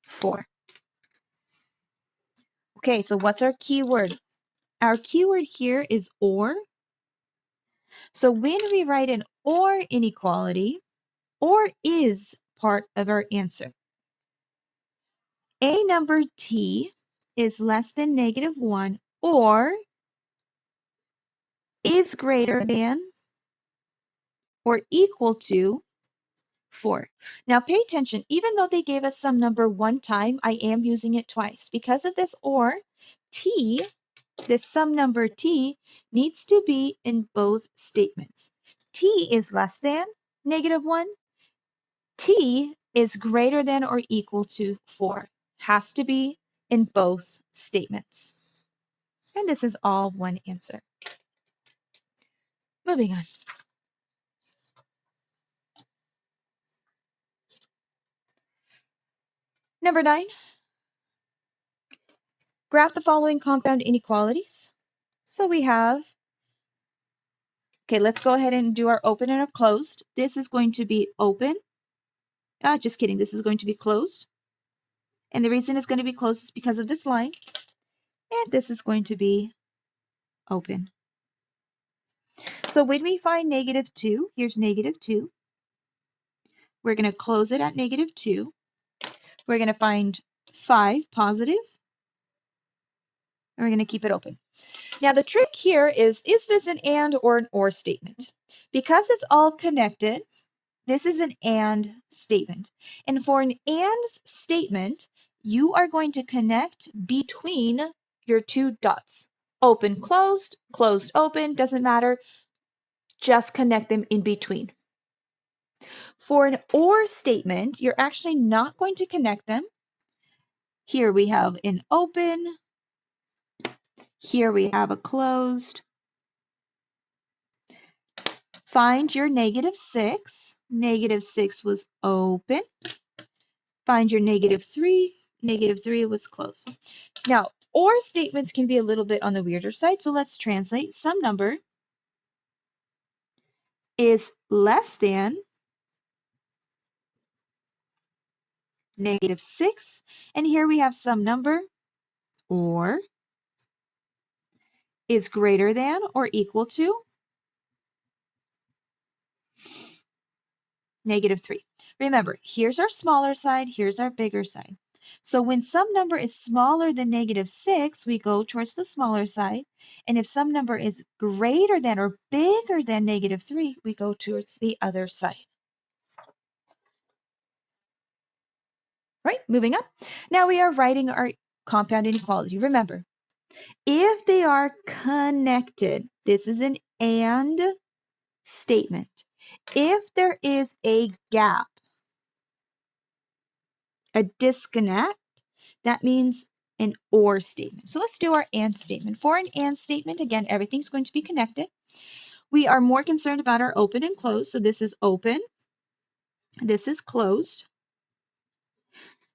4. Okay, so what's our keyword? Our keyword here is or. So when we write an or inequality, or is part of our answer. A number t is less than -1 or is greater than or equal to 4. Now pay attention, even though they gave us some number one time, I am using it twice. Because of this or, t, this some number t, needs to be in both statements. T is less than -1. T is greater than or equal to 4. Has to be in both statements. And this is all one answer. Moving on. Number 9. Graph the following compound inequalities. So we have, okay, let's go ahead and do our open and our closed. This is going to be open. Just kidding. This is going to be closed. And the reason it's going to be closed is because of this line. And this is going to be open. So when we find -2, here's -2. We're going to close it at -2. We're going to find 5 positive. And we're going to keep it open. Now the trick here is this an and or an or statement? Because it's all connected, this is an and statement. And for an and statement, you are going to connect between your two dots. Open, closed, closed, open, doesn't matter. Just connect them in between. For an or statement, you're actually not going to connect them. Here we have an open. Here we have a closed. Find your -6. -6 was open. Find your -3. -3 was closed. Now, or statements can be a little bit on the weirder side, so let's translate. Some number is less than -6. And here we have some number, or is greater than or equal to -3. Remember, here's our smaller side, here's our bigger side. So when some number is smaller than -6, we go towards the smaller side. And if some number is greater than or bigger than -3, we go towards the other side. Right, moving up. Now we are writing our compound inequality. Remember, if they are connected, this is an and statement. If there is a gap, a disconnect, that means an or statement. So let's do our and statement. For an and statement, again, everything's going to be connected. We are more concerned about our open and closed. So this is open. This is closed.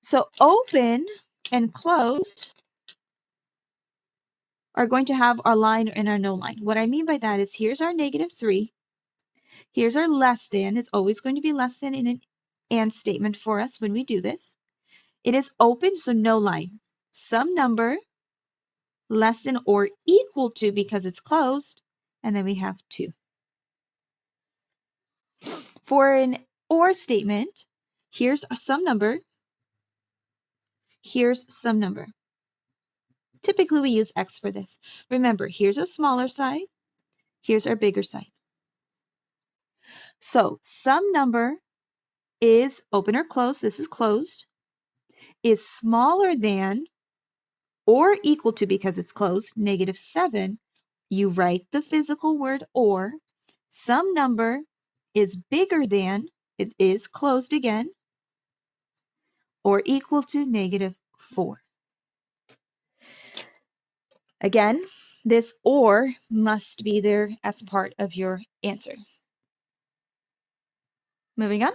So open and closed are going to have our line and our no line. What I mean by that is here's our -3. Here's our less than. It's always going to be less than in an and statement for us when we do this. It is open, so no line. Some number less than or equal to because it's closed, and then we have 2. For an or statement, here's some number, here's some number. Typically, we use X for this. Remember, here's a smaller side, here's our bigger side. So some number is open or closed, this is closed, is smaller than or equal to, because it's closed, -7. You write the physical word or. Some number is bigger than, it is closed again, or equal to -4. Again, this or must be there as part of your answer. Moving on.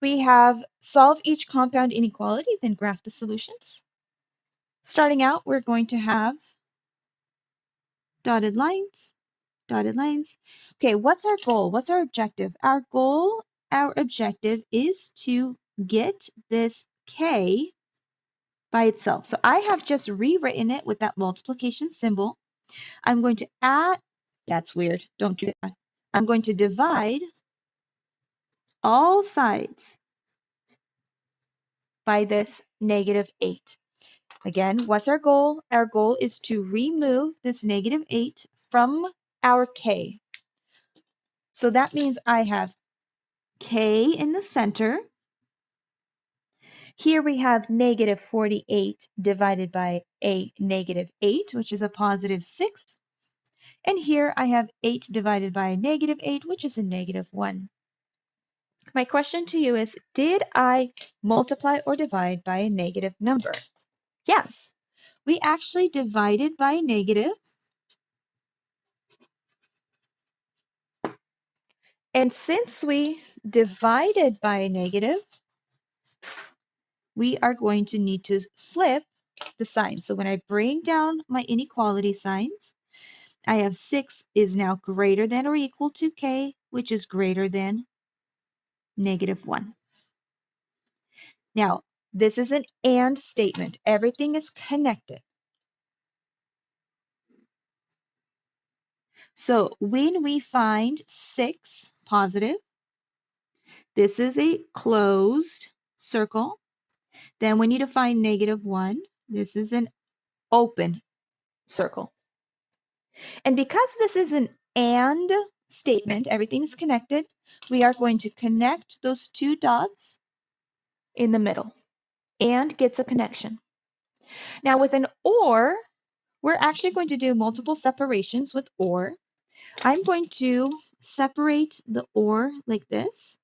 We have solve each compound inequality, then graph the solutions. Starting out, we're going to have dotted lines, dotted lines. Okay, what's our goal? What's our objective? Our goal, our objective is to get this K by itself. So I have just rewritten it with that multiplication symbol. I'm going to add, that's weird, don't do that. I'm going to divide all sides by this -8. Again, what's our goal? Our goal is to remove this -8 from our K. So that means I have k in the center. Here we have negative 48 divided by a negative 8, which is a positive 6. And here I have 8 divided by a negative 8, which is a negative 1. My question to you is, did I multiply or divide by a negative number? Yes, we actually divided by a negative. And since we divided by a negative, we are going to need to flip the sign. So when I bring down my inequality signs, I have 6 is now greater than or equal to k, which is greater than negative 1. Now, this is an and statement. Everything is connected. So when we find 6 positive, this is a closed circle. Then we need to find negative 1. This is an open circle. And because this is an and statement, everything is connected, we are going to connect those two dots in the middle. And gets a connection. Now with an or, we're actually going to do multiple separations with or. I'm going to separate the or like this,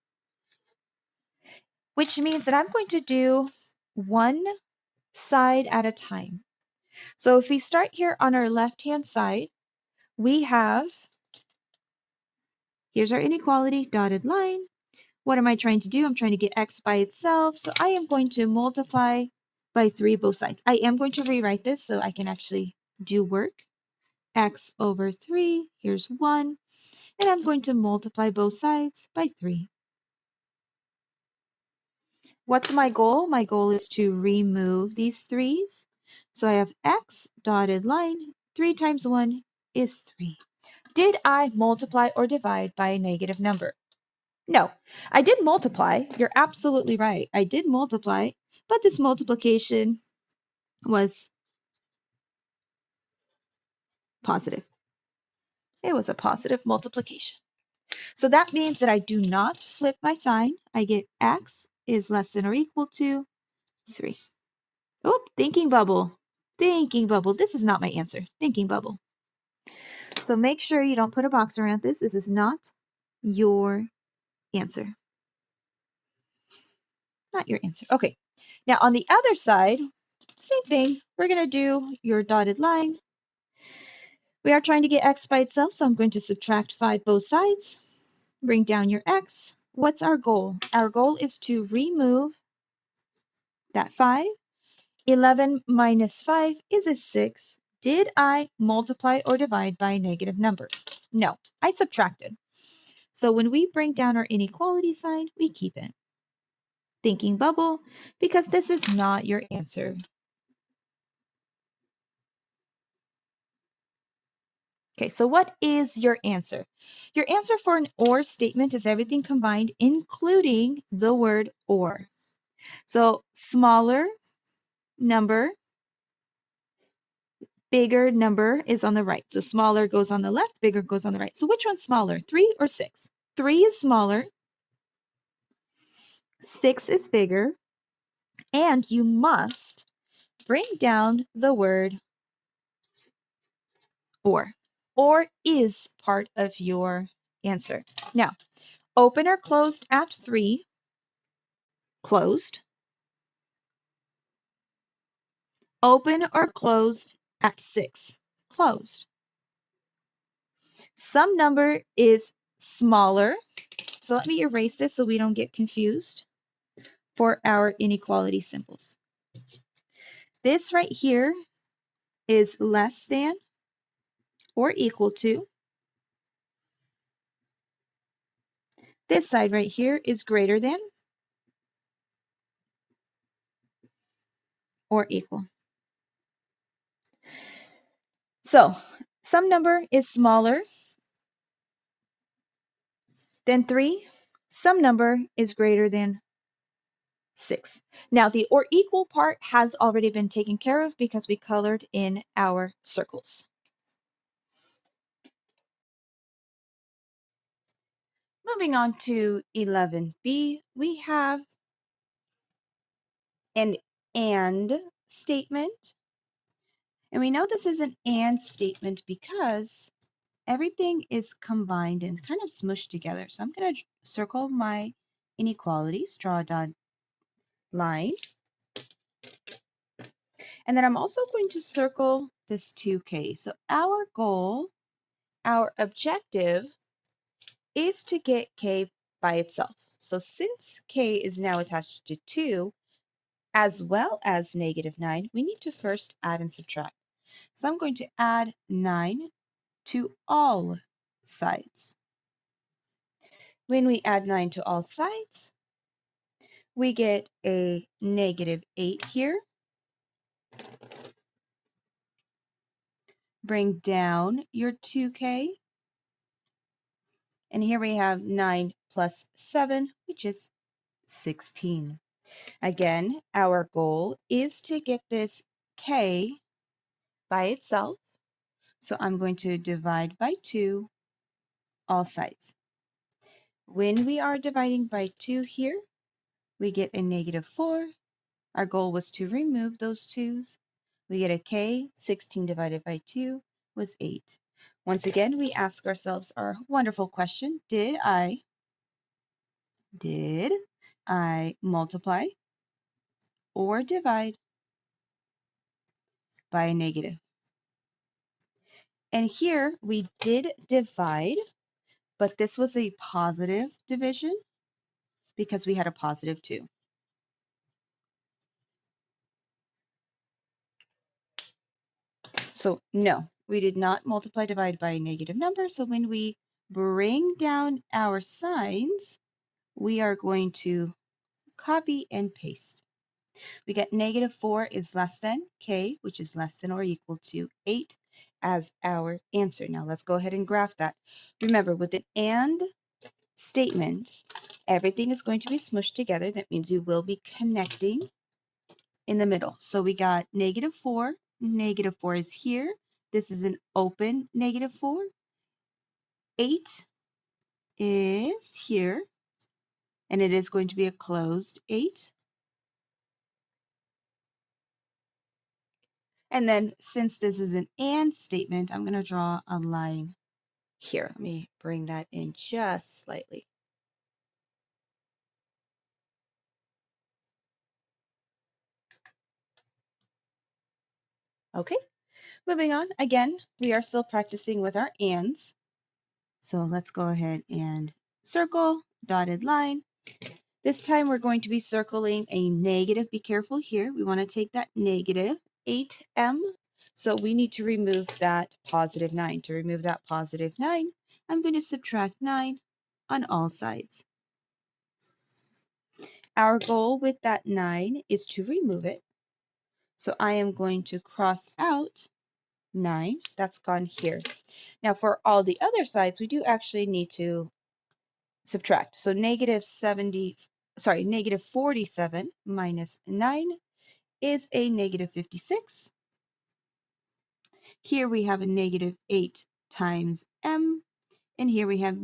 which means that I'm going to do one side at a time. So if we start here on our left-hand side, we have, here's our inequality, dotted line. What am I trying to do? I'm trying to get x by itself. So I am going to multiply by 3 both sides. I am going to rewrite this so I can actually do work. X over 3, here's 1. And I'm going to multiply both sides by 3. What's my goal? My goal is to remove these 3's. So I have x dotted line. 3 times 1 is 3. Did I multiply or divide by a negative number? No, I did multiply. You're absolutely right. I did multiply, but this multiplication was positive. It was a positive multiplication. So that means that I do not flip my sign. I get x is less than or equal to 3. Oh, thinking bubble. Thinking bubble. This is not my answer. Thinking bubble. So make sure you don't put a box around this. This is not your answer. Not your answer. Okay. Now on the other side, same thing. We're going to do your dotted line. We are trying to get x by itself, so I'm going to subtract 5 both sides. Bring down your x. What's our goal? Our goal is to remove that 5. 11 minus 5 is a 6. Did I multiply or divide by a negative number? No, I subtracted. So when we bring down our inequality sign, we keep it. Thinking bubble, because this is not your answer. Okay, so what is your answer? Your answer for an or statement is everything combined, including the word or. So smaller number, bigger number is on the right. So smaller goes on the left, bigger goes on the right. So which one's smaller, 3 or 6? 3 is smaller, 6 is bigger, and you must bring down the word or. Or is part of your answer. Now, open or closed at 3, closed. Open or closed at 6, closed. Some number is smaller. So let me erase this so we don't get confused for our inequality symbols. This right here is less than or equal to. This side right here is greater than or equal. So some number is smaller than 3. Some number is greater than 6. Now the or equal part has already been taken care of because we colored in our circles. Moving on to 11b, we have an AND statement. And we know this is an AND statement because everything is combined and kind of smushed together. So I'm going to circle my inequalities, draw a dotted line. And then I'm also going to circle this 2k. So our goal, our objective is to get k by itself. So since k is now attached to 2, as well as -9, we need to first add and subtract. So I'm going to add 9 to all sides. When we add 9 to all sides, we get a -8 here. Bring down your 2k. And here we have 9 plus 7, which is 16. Again, our goal is to get this k by itself. So I'm going to divide by 2 all sides. When we are dividing by 2 here, we get a -4. Our goal was to remove those 2's. We get a k. 16 divided by 2 was 8. Once again, we ask ourselves our wonderful question, did I multiply or divide by a negative? And here we did divide, but this was a positive division because we had a positive 2. So no, we did not multiply divide by a negative number. So when we bring down our signs, we are going to copy and paste. We get -4 is less than k, which is less than or equal to 8 as our answer. Now let's go ahead and graph that. Remember, with an AND statement, everything is going to be smushed together. That means you will be connecting in the middle. So we got -4. -4 is here. This is an open -4. 8 is here, and it is going to be a closed 8. And then since this is an AND statement, I'm going to draw a line here. Let me bring that in just slightly. Okay, moving on. Again, we are still practicing with our ANDs. So let's go ahead and circle, dotted line. This time we're going to be circling a negative. Be careful here. We want to take that -8m. So we need to remove that +9. To remove that +9, I'm going to subtract 9 on all sides. Our goal with that 9 is to remove it. So I am going to cross out 9. That's gone here. Now for all the other sides, we do actually need to subtract. So -47 minus 9 is a -56. Here we have a -8 times m. And here we have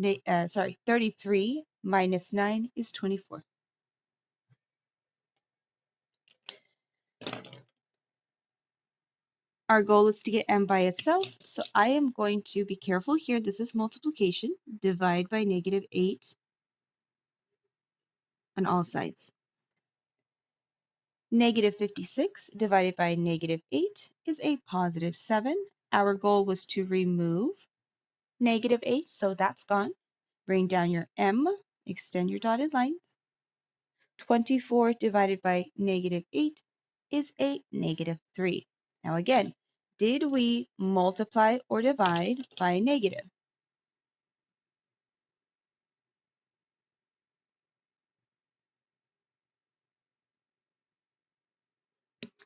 33 minus 9 is 24. Our goal is to get m by itself, so I am going to be careful here. This is multiplication. Divide by -8 on all sides. -56 divided by -8 is a +7. Our goal was to remove -8, so that's gone. Bring down your m, extend your dotted lines. 24 divided by -8 is a -3. Now again, did we multiply or divide by a negative?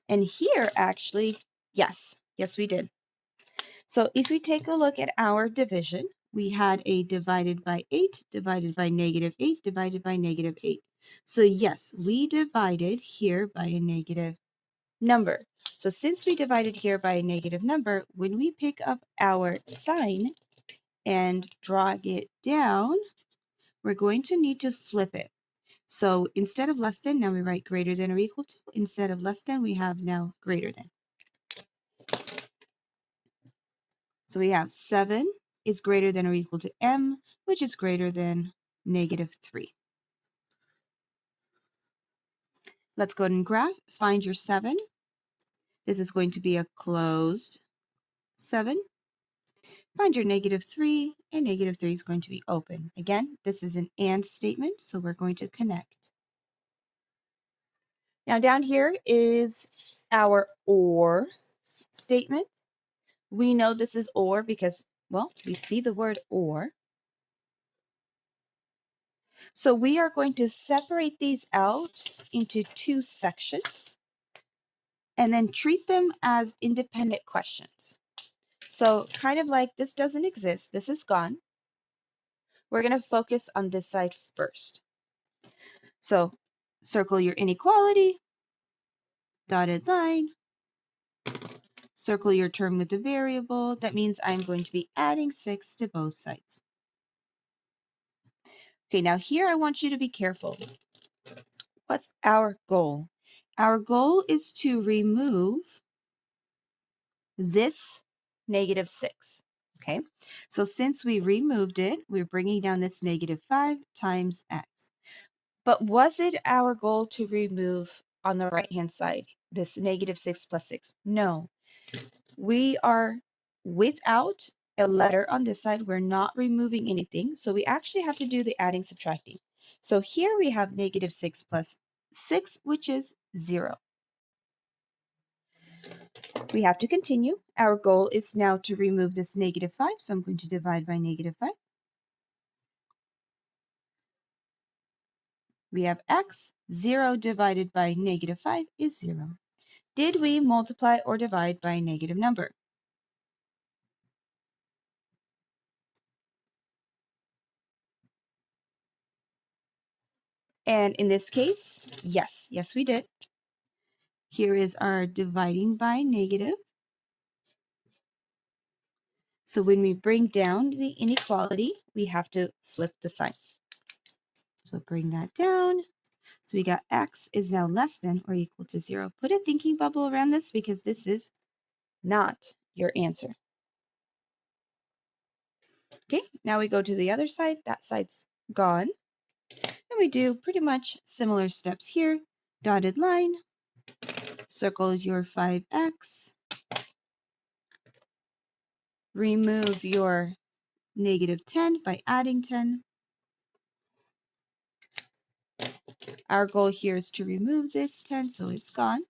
And here actually, yes, we did. So if we take a look at our division, we had a divided by 8, divided by -8, divided by -8. So yes, we divided here by a negative number. So since we divided here by a negative number, when we pick up our sign and drag it down, we're going to need to flip it. So instead of less than, now we write greater than or equal to. Instead of less than, we have now greater than. So we have 7 is greater than or equal to m, which is greater than -3. Let's go ahead and graph. Find your 7. This is going to be a closed 7. Find your -3, and -3 is going to be open. Again, this is an AND statement, so we're going to connect. Now down here is our OR statement. We know this is OR because, well, we see the word OR. So we are going to separate these out into 2 sections and then treat them as independent questions. So kind of like this doesn't exist, this is gone. We're going to focus on this side first. So circle your inequality, dotted line, circle your term with the variable. That means I'm going to be adding 6 to both sides. Okay, now here I want you to be careful. What's our goal? Our goal is to remove this -6. Okay, so since we removed it, we're bringing down this -5 times x. But was it our goal to remove on the right-hand side this -6 plus 6? No. We are without a letter on this side. We're not removing anything. So we actually have to do the adding, subtracting. So here we have -6 plus 6, which is 0. We have to continue. Our goal is now to remove this -5. So I'm going to divide by -5. We have x. 0 divided by -5 is 0. Did we multiply or divide by a negative number? And in this case, yes. Yes, we did. Here is our dividing by negative. So when we bring down the inequality, we have to flip the sign. So bring that down. So we got x is now less than or equal to 0. Put a thinking bubble around this because this is not your answer. Okay, now we go to the other side. That side's gone. And we do pretty much similar steps here. Dotted line, circle your 5x, remove your -10 by adding 10. Our goal here is to remove this 10, so it's gone.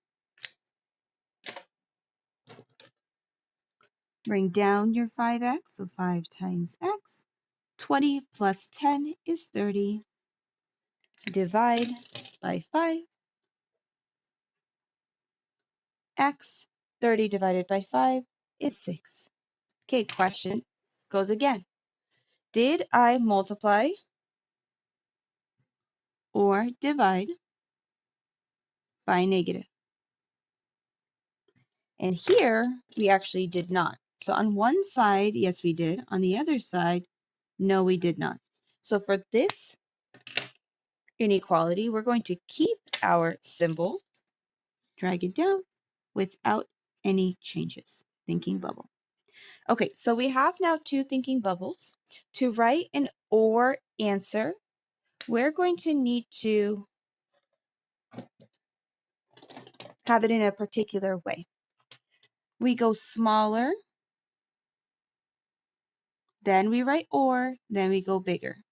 Bring down your 5x, so 5 times x. 20 plus 10 is 30. Divide by 5. X, 30 divided by 5 is 6. Okay, question goes again. Did I multiply or divide by negative? And here, we actually did not. So on one side, yes, we did. On the other side, no, we did not. So for this inequality, we're going to keep our symbol, drag it down without any changes. Thinking bubble. Okay, so we have now 2 thinking bubbles. To write an OR answer, we're going to need to have it in a particular way. We go smaller, then we write OR, then we go bigger.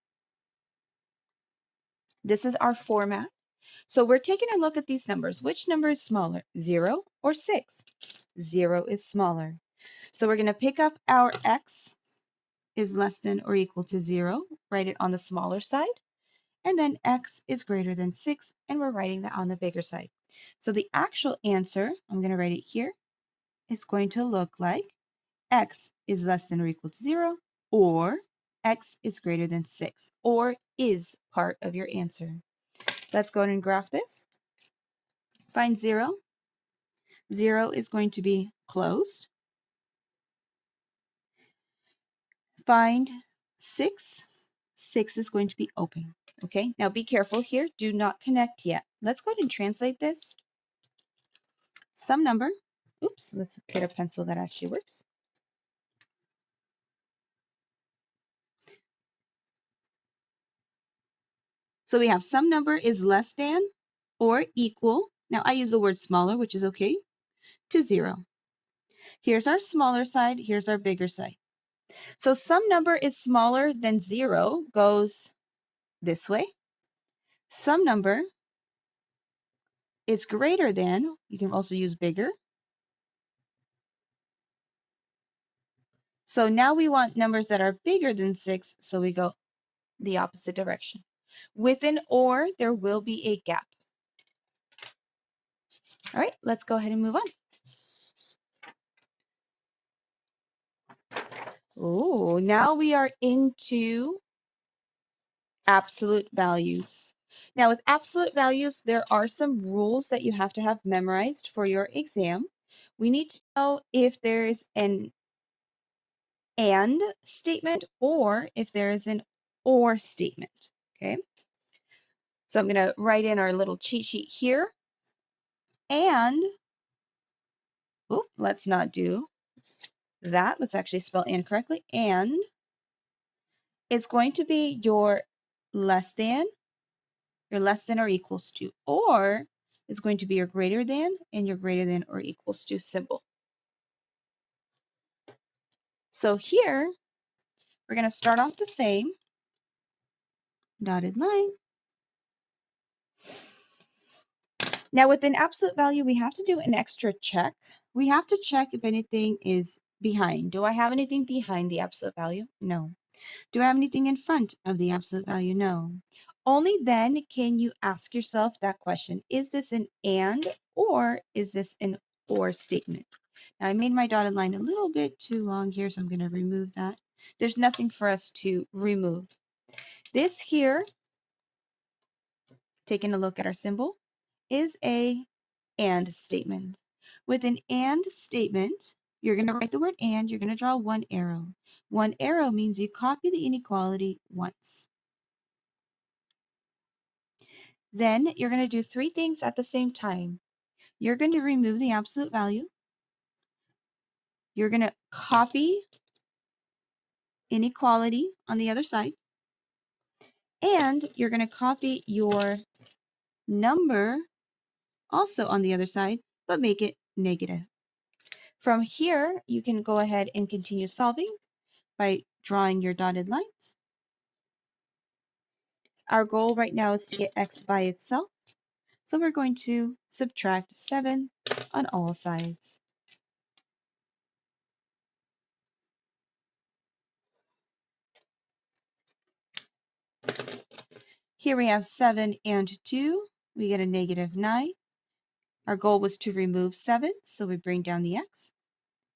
This is our format. So we're taking a look at these numbers. Which number is smaller, 0 or 6? 0 is smaller. So we're going to pick up our x is less than or equal to 0, write it on the smaller side, and then x is greater than 6, and we're writing that on the bigger side. So the actual answer, I'm going to write it here, is going to look like x is less than or equal to 0, or x is greater than 6, or is part of your answer. Let's go ahead and graph this. Find 0. 0 is going to be closed. Find 6. 6 is going to be open. Okay, now be careful here. Do not connect yet. Let's go ahead and translate this. Some number. Oops, let's get a pencil that actually works. So we have some number is less than or equal. Now I use the word smaller, which is okay, to 0. Here's our smaller side. Here's our bigger side. So some number is smaller than 0 goes this way. Some number is greater than, you can also use bigger. So now we want numbers that are bigger than 6, so we go the opposite direction. With an or, there will be a gap. All right, let's go ahead and move on. Oh, now we are into absolute values. Now with absolute values, there are some rules that you have to have memorized for your exam. We need to know if there is an and statement or if there is an or statement, okay? So I'm going to write in our little cheat sheet here. And, let's not do that. Let's actually spell and correctly. And is going to be your less than or equals to, or is going to be your greater than and your greater than or equals to symbol. So here, we're going to start off the same, dotted line. Now with an absolute value, we have to do an extra check. We have to check if anything is behind. Do I have anything behind the absolute value? No. Do I have anything in front of the absolute value? No. Only then can you ask yourself that question. Is this an and or is this an or statement? Now I made my dotted line a little bit too long here, so I'm going to remove that. There's nothing for us to remove. This here, taking a look at our symbol, is a and statement. With an and statement, you're going to write the word and, you're going to draw one arrow. One arrow means you copy the inequality once. Then you're going to do 3 things at the same time. You're going to remove the absolute value. You're going to copy inequality on the other side. And you're going to copy your number also on the other side, but make it negative. From here, you can go ahead and continue solving by drawing your dotted lines. Our goal right now is to get x by itself. So we're going to subtract 7 on all sides. Here we have 7 and 2. We get a negative 9. Our goal was to remove 7, so we bring down the x.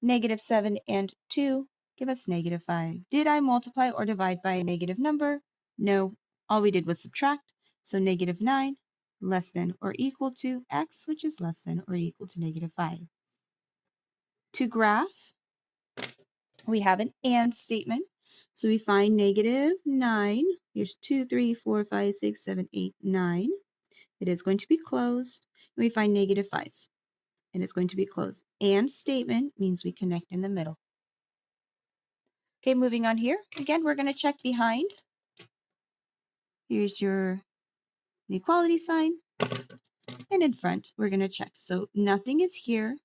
Negative 7 and 2 give us negative 5. Did I multiply or divide by a negative number? No. All we did was subtract. So negative 9 less than or equal to x, which is less than or equal to negative 5. To graph, we have an and statement. So we find negative 9. Here's 2, 3, 4, 5, 6, 7, 8, 9. It is going to be closed. We find negative 5. And it's going to be closed. And statement means we connect in the middle. Okay, moving on here. Again, we're going to check behind. Here's your inequality sign. And in front, we're going to check. So nothing is here.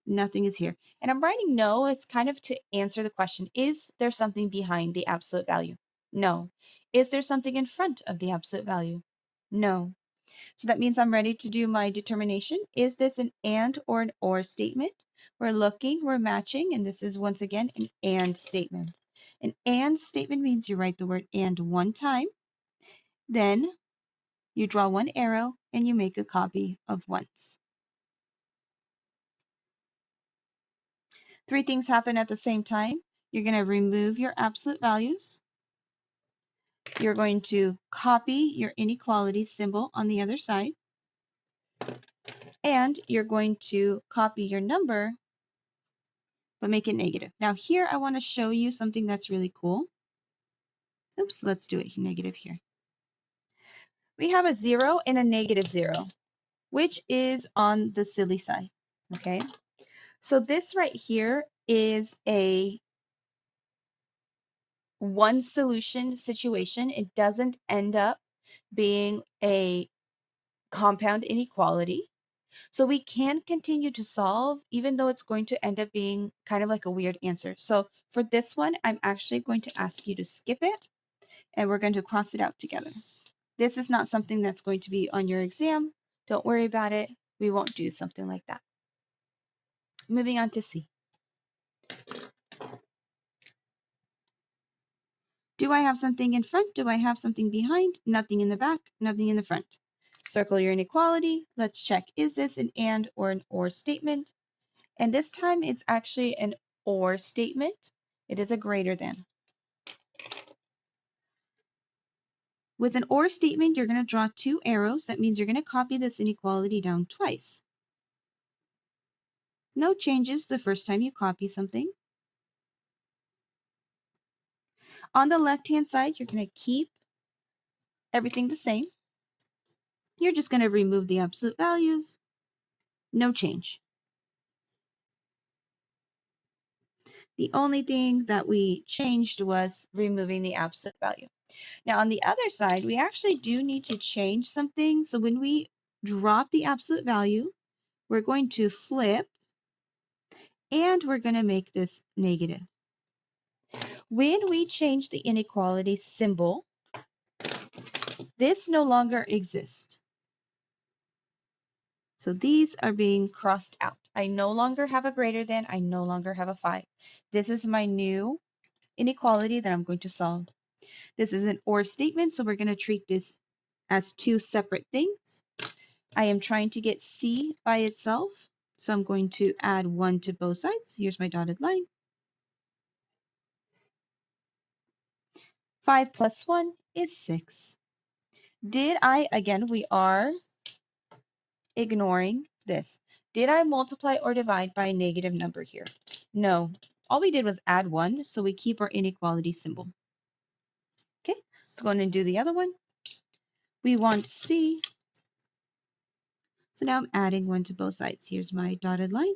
Nothing is here. And I'm writing no. It's kind of to answer the question, is there something behind the absolute value? No. Is there something in front of the absolute value? No. So that means I'm ready to do my determination. Is this an and or an or statement? We're looking, we're matching, and this is once again an and statement. An and statement means you write the word and one time, then you draw one arrow and you make a copy of once. 3 things happen at the same time. You're going to remove your absolute values. You're going to copy your inequality symbol on the other side. And you're going to copy your number, but make it negative. Now here I want to show you something that's really cool. Oops, let's do it negative here. We have a 0 and a negative 0, which is on the silly side, okay? So this right here is a one solution situation. It doesn't end up being a compound inequality. So we can continue to solve even though it's going to end up being kind of like a weird answer. So for this one, I'm actually going to ask you to skip it and we're going to cross it out together. This is not something that's going to be on your exam. Don't worry about it. We won't do something like that. Moving on to C. Do I have something in front? Do I have something behind? Nothing in the back, nothing in the front. Circle your inequality. Let's check, is this an and or an or statement? And this time it's actually an or statement. It is a greater than. With an or statement, you're going to draw two arrows. That means you're going to copy this inequality down twice. No changes the first time you copy something. On the left-hand side, you're going to keep everything the same. You're just going to remove the absolute values. No change. The only thing that we changed was removing the absolute value. Now, on the other side, we actually do need to change something. So when we drop the absolute value, we're going to flip and we're going to make this negative. When we change the inequality symbol, this no longer exists. So these are being crossed out. I no longer have a greater than, I no longer have a 5. This is my new inequality that I'm going to solve. This is an or statement, so we're going to treat this as two separate things. I am trying to get C by itself, so I'm going to add 1 to both sides. Here's my dotted line. 5 plus 1 is 6. Did I, again, we are ignoring this. Did I multiply or divide by a negative number here? No. All we did was add 1, so we keep our inequality symbol. Okay, let's go ahead and do the other one. We want C. So now I'm adding 1 to both sides. Here's my dotted line.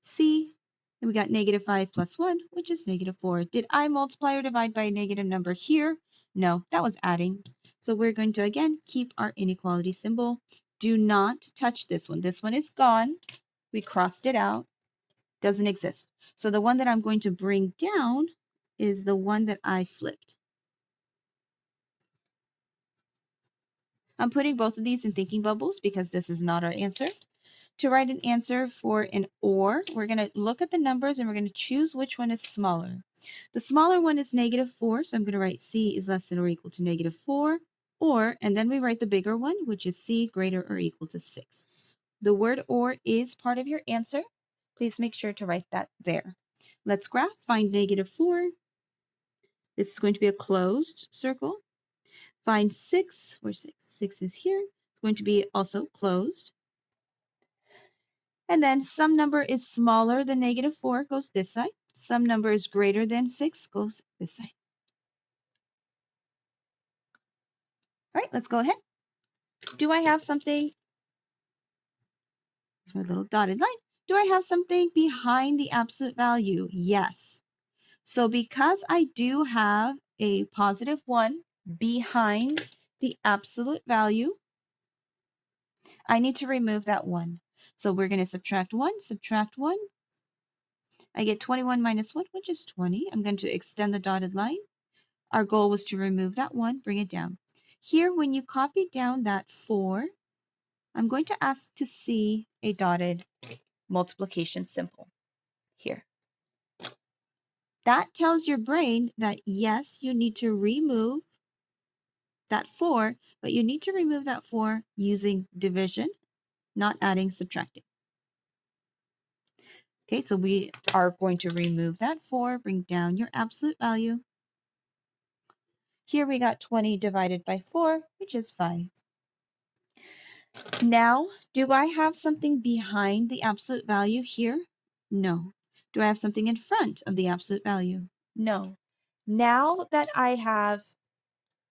C. And we got negative 5 plus 1, which is negative 4. Did I multiply or divide by a negative number here? No, that was adding. So we're going to, again, keep our inequality symbol. Do not touch this one. This one is gone. We crossed it out. Doesn't exist. So the one that I'm going to bring down is the one that I flipped. I'm putting both of these in thinking bubbles because this is not our answer. To write an answer for an or, we're going to look at the numbers and we're going to choose which one is smaller. The smaller one is negative 4, so I'm going to write C is less than or equal to negative 4, or, and then we write the bigger one, which is C greater or equal to 6. The word or is part of your answer. Please make sure to write that there. Let's graph, find negative 4. This is going to be a closed circle. Find 6, where 6? 6 is here. It's going to be also closed. And then some number is smaller than negative 4 goes this side. Some number is greater than 6 goes this side. All right, let's go ahead. Do I have something? Here's my little dotted line. Do I have something behind the absolute value? Yes. So because I do have a positive 1 behind the absolute value, I need to remove that 1. So we're going to subtract 1, subtract 1. I get 21 minus 1, which is 20. I'm going to extend the dotted line. Our goal was to remove that 1, bring it down. Here, when you copy down that 4, I'm going to ask to see a dotted multiplication symbol here. That tells your brain that yes, you need to remove that 4, but you need to remove that 4 using division, not adding, subtracting. Okay, so we are going to remove that 4, bring down your absolute value. Here we got 20 divided by 4, which is 5. Now, do I have something behind the absolute value here? No. Do I have something in front of the absolute value? No. Now that I have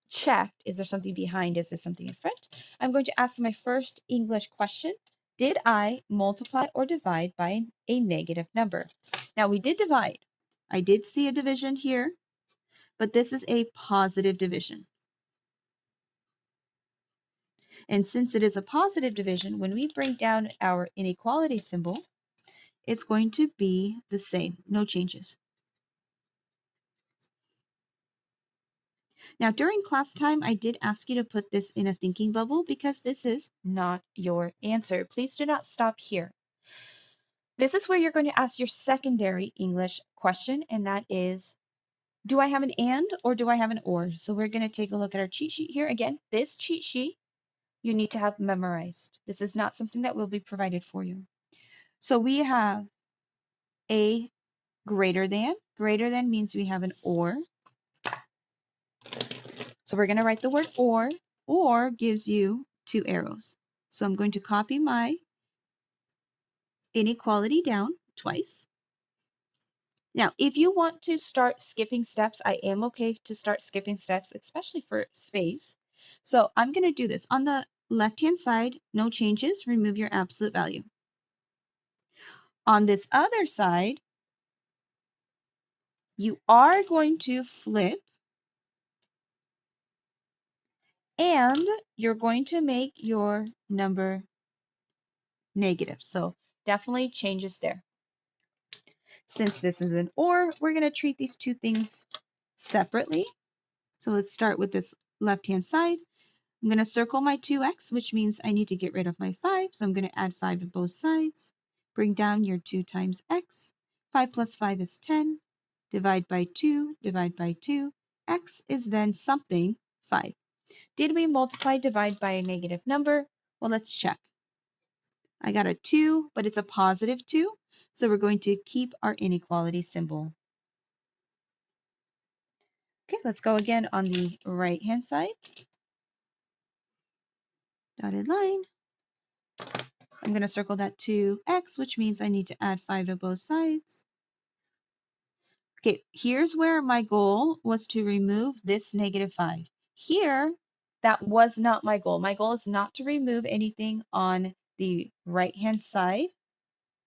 checked, is there something behind, is there something in front, I'm going to ask my first English question. Did I multiply or divide by a negative number? Now we did divide. I did see a division here, but this is a positive division. And since it is a positive division, when we bring down our inequality symbol, it's going to be the same, no changes. Now, during class time, I did ask you to put this in a thinking bubble because this is not your answer. Please do not stop here. This is where you're going to ask your secondary English question, and that is, do I have an and or do I have an or? So we're going to take a look at our cheat sheet here. Again, this cheat sheet you need to have memorized. This is not something that will be provided for you. So we have a greater than. Greater than means we have an or. So we're going to write the word or gives you two arrows. So I'm going to copy my inequality down twice. Now, if you want to start skipping steps, I am okay to start skipping steps, especially for space. So I'm going to do this. On the left-hand side, no changes, remove your absolute value. On this other side, you are going to flip and you're going to make your number negative. So definitely changes there. Since this is an or, we're going to treat these two things separately. So let's start with this left-hand side. I'm going to circle my 2x, which means I need to get rid of my 5. So I'm going to add 5 to both sides. Bring down your 2 times x. 5 plus 5 is 10. Divide by 2, divide by 2. X is then something 5. Did we multiply divide by a negative number? Well, let's check. I got a 2, but it's a positive 2. So we're going to keep our inequality symbol. Okay, let's go again on the right-hand side. Dotted line. I'm going to circle that to x, which means I need to add 5 to both sides. Okay, here's where my goal was to remove this negative 5. Here, that was not my goal. My goal is not to remove anything on the right-hand side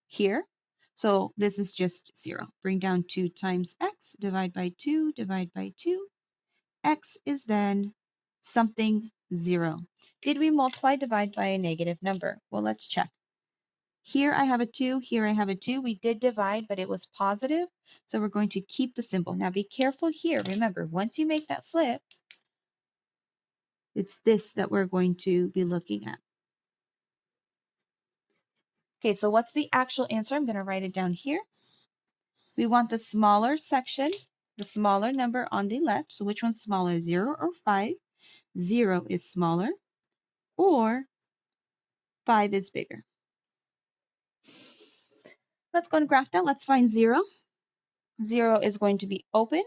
here. So this is just 0. Bring down 2 times x, divide by 2, divide by 2. X is then something 0. Did we multiply divide by a negative number? Well, let's check. Here I have a 2, here I have a 2. We did divide, but it was positive, so we're going to keep the symbol. Now be careful here. Remember, once you make that flip, it's this that we're going to be looking at. Okay, so what's the actual answer? I'm going to write it down here. We want the smaller section, the smaller number on the left. So which one's smaller, 0 or 5? 0 is smaller, or 5 is bigger. Let's go and graph that. Let's find 0. 0 is going to be open.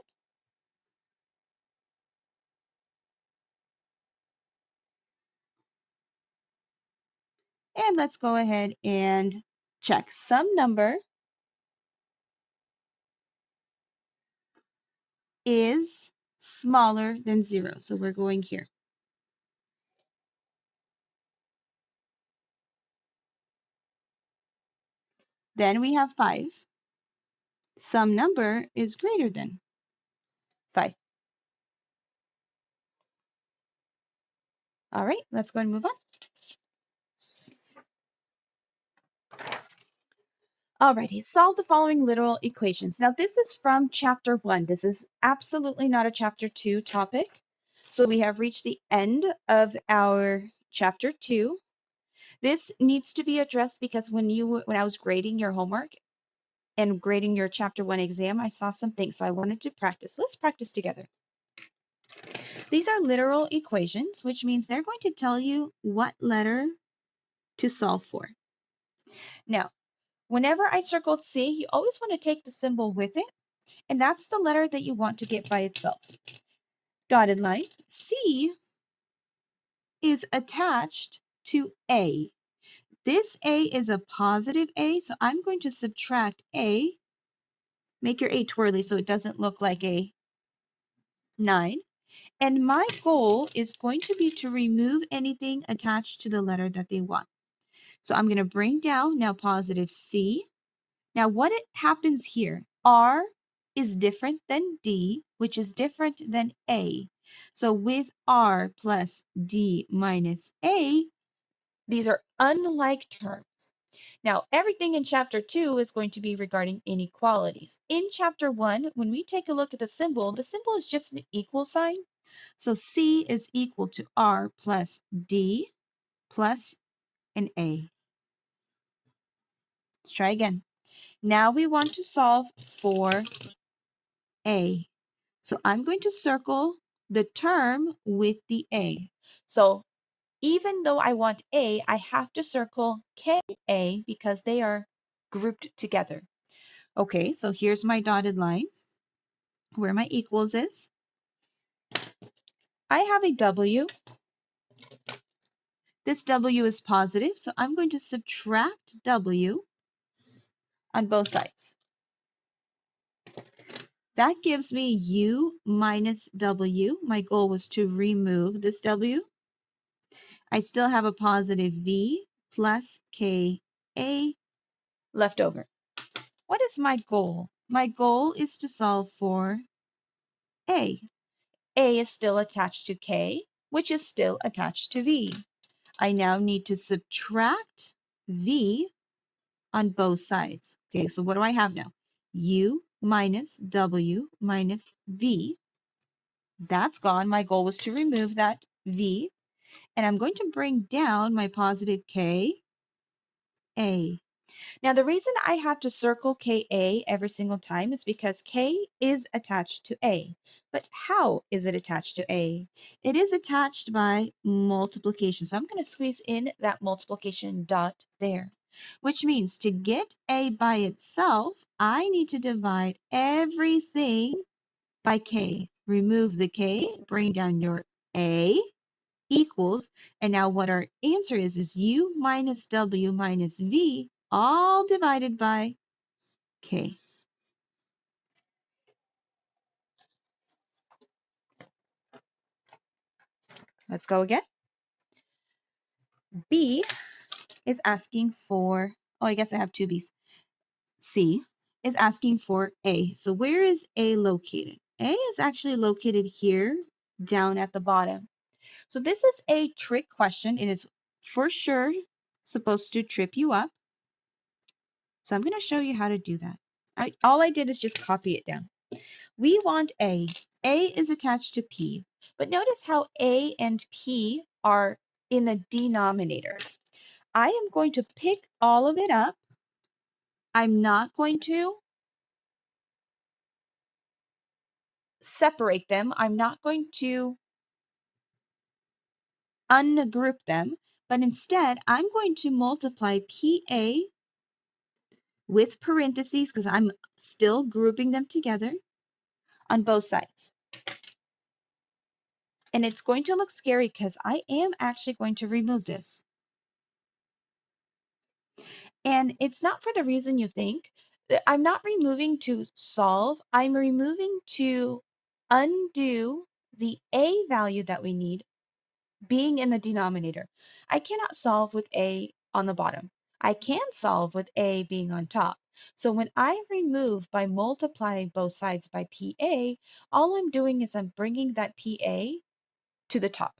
And let's go ahead and check. Some number is smaller than 0. So we're going here. Then we have 5. Some number is greater than 5. All right, let's go and move on. Alrighty, solve the following literal equations. Now this is from chapter 1. This is absolutely not a chapter 2 topic. So we have reached the end of our chapter 2. This needs to be addressed because when I was grading your homework and grading your chapter 1 exam, I saw some things. So I wanted to practice. Let's practice together. These are literal equations, which means they're going to tell you what letter to solve for. Now, whenever I circled C, you always want to take the symbol with it, and that's the letter that you want to get by itself. Dotted line, C is attached to A. This A is a positive A, so I'm going to subtract A. Make your A twirly so it doesn't look like a 9. And my goal is going to be to remove anything attached to the letter that they want. So I'm going to bring down now positive C. Now what it happens here, R is different than D, which is different than A. So with R plus D minus A, these are unlike terms. Now, everything in chapter 2 is going to be regarding inequalities. In chapter 1, when we take a look at the symbol is just an equal sign. So C is equal to R plus D plus an A. Let's try again. Now we want to solve for A. So I'm going to circle the term with the A. So even though I want A, I have to circle KA because they are grouped together. Okay, so here's my dotted line where my equals is. I have a W. This W is positive, so I'm going to subtract W on both sides. That gives me U minus W. My goal was to remove this W. I still have a positive V plus KA left over. What is my goal? My goal is to solve for A. A is still attached to K, which is still attached to V. I now need to subtract V on both sides. Okay, so what do I have now? U minus W minus V. That's gone. My goal was to remove that V. And I'm going to bring down my positive K, A. Now, the reason I have to circle KA every single time is because K is attached to A. But how is it attached to A? It is attached by multiplication. So I'm going to squeeze in that multiplication dot there, which means to get A by itself, I need to divide everything by K. Remove the K, bring down your A equals, and now what our answer is U minus W minus V, all divided by K. Let's go again. B is asking for, oh, I guess I have two B's. C is asking for A. So where is A located? A is actually located here down at the bottom. So this is a trick question. It is for sure supposed to trip you up. So I'm going to show you how to do that. All I did is just copy it down. We want A. A is attached to P. But notice how A and P are in the denominator. I am going to pick all of it up. I'm not going to separate them. I'm not going to ungroup them. But instead, I'm going to multiply PA with parentheses because I'm still grouping them together on both sides. And it's going to look scary because I am actually going to remove this. And it's not for the reason you think. I'm not removing to solve. I'm removing to undo the A value that we need being in the denominator. I cannot solve with A on the bottom. I can solve with A being on top. So when I remove by multiplying both sides by PA, all I'm doing is I'm bringing that PA to the top.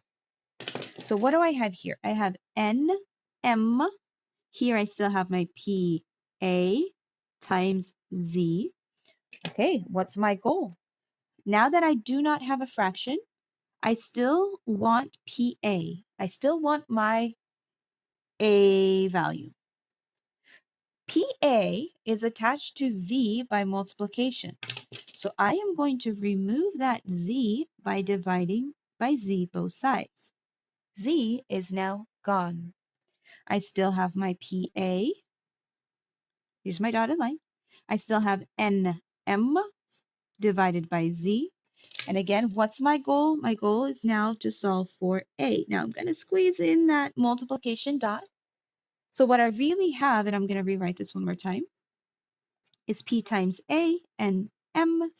So what do I have here? I have NM. Here I still have my PA times Z. Okay, what's my goal? Now that I do not have a fraction, I still want PA. I still want my A value. PA is attached to Z by multiplication. So I am going to remove that Z by dividing by Z both sides. Z is now gone. I still have my PA. Here's my dotted line. I still have NM divided by Z. And again, what's my goal? My goal is now to solve for A. Now I'm going to squeeze in that multiplication dot. So what I really have, and I'm going to rewrite this one more time, is P times A and M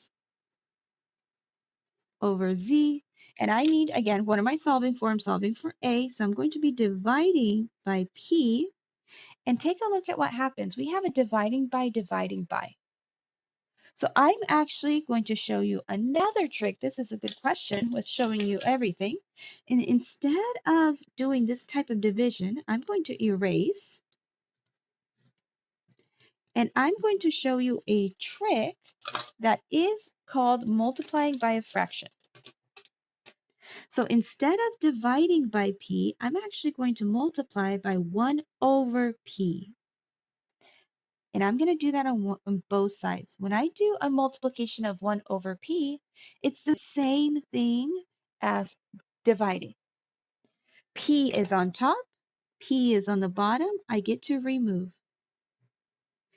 over z. And I need, again, what am I solving for? I'm solving for a, so I'm going to be dividing by p. And take a look at what happens. We have a dividing by dividing by. So I'm actually going to show you another trick. This is a good question with showing you everything. And instead of doing this type of division, I'm going to erase. And I'm going to show you a trick that is called multiplying by a fraction. So instead of dividing by p, I'm actually going to multiply by 1 over p. And I'm going to do that on both sides. When I do a multiplication of 1 over p, it's the same thing as dividing. P is on top, p is on the bottom. I get to remove.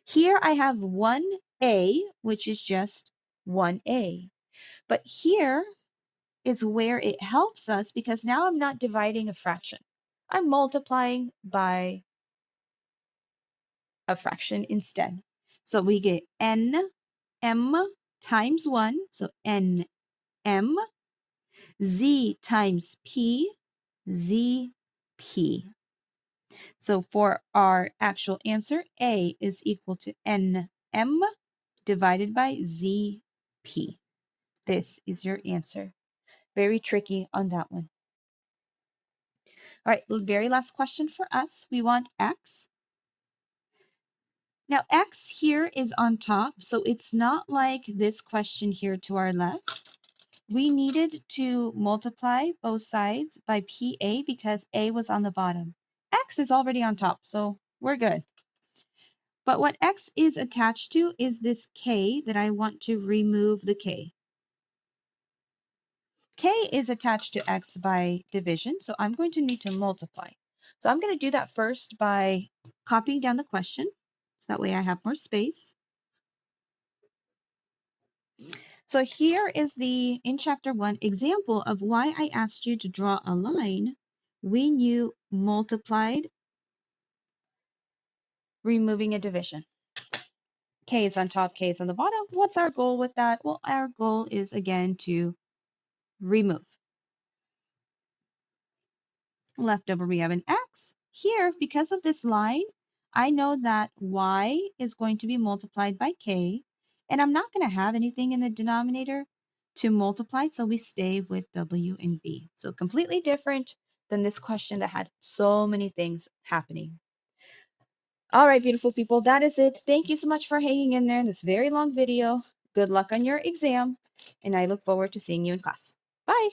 Here I have 1a, which is just 1a. But here is where it helps us because now I'm not dividing a fraction. I'm multiplying by a fraction instead. So we get n m times 1, so n m, z times p, z p. So for our actual answer, a is equal to n m divided by z p. This is your answer. Very tricky on that one. All right, very last question for us. We want x. Now, x here is on top, so it's not like this question here to our left. We needed to multiply both sides by PA because A was on the bottom. X is already on top, so we're good. But what X is attached to is this K that I want to remove the K. K is attached to X by division, so I'm going to need to multiply. So I'm going to do that first by copying down the question, so that way I have more space. So here is the, in chapter 1, example of why I asked you to draw a line when you multiplied, removing a division. K is on top, K is on the bottom. What's our goal with that? Well, our goal is, again, to remove. Left over, we have an X. Here, because of this line, I know that Y is going to be multiplied by K, and I'm not going to have anything in the denominator to multiply, so we stay with W and B. So completely different than this question that had so many things happening. All right, beautiful people, that is it. Thank you so much for hanging in there in this very long video. Good luck on your exam, and I look forward to seeing you in class. Bye.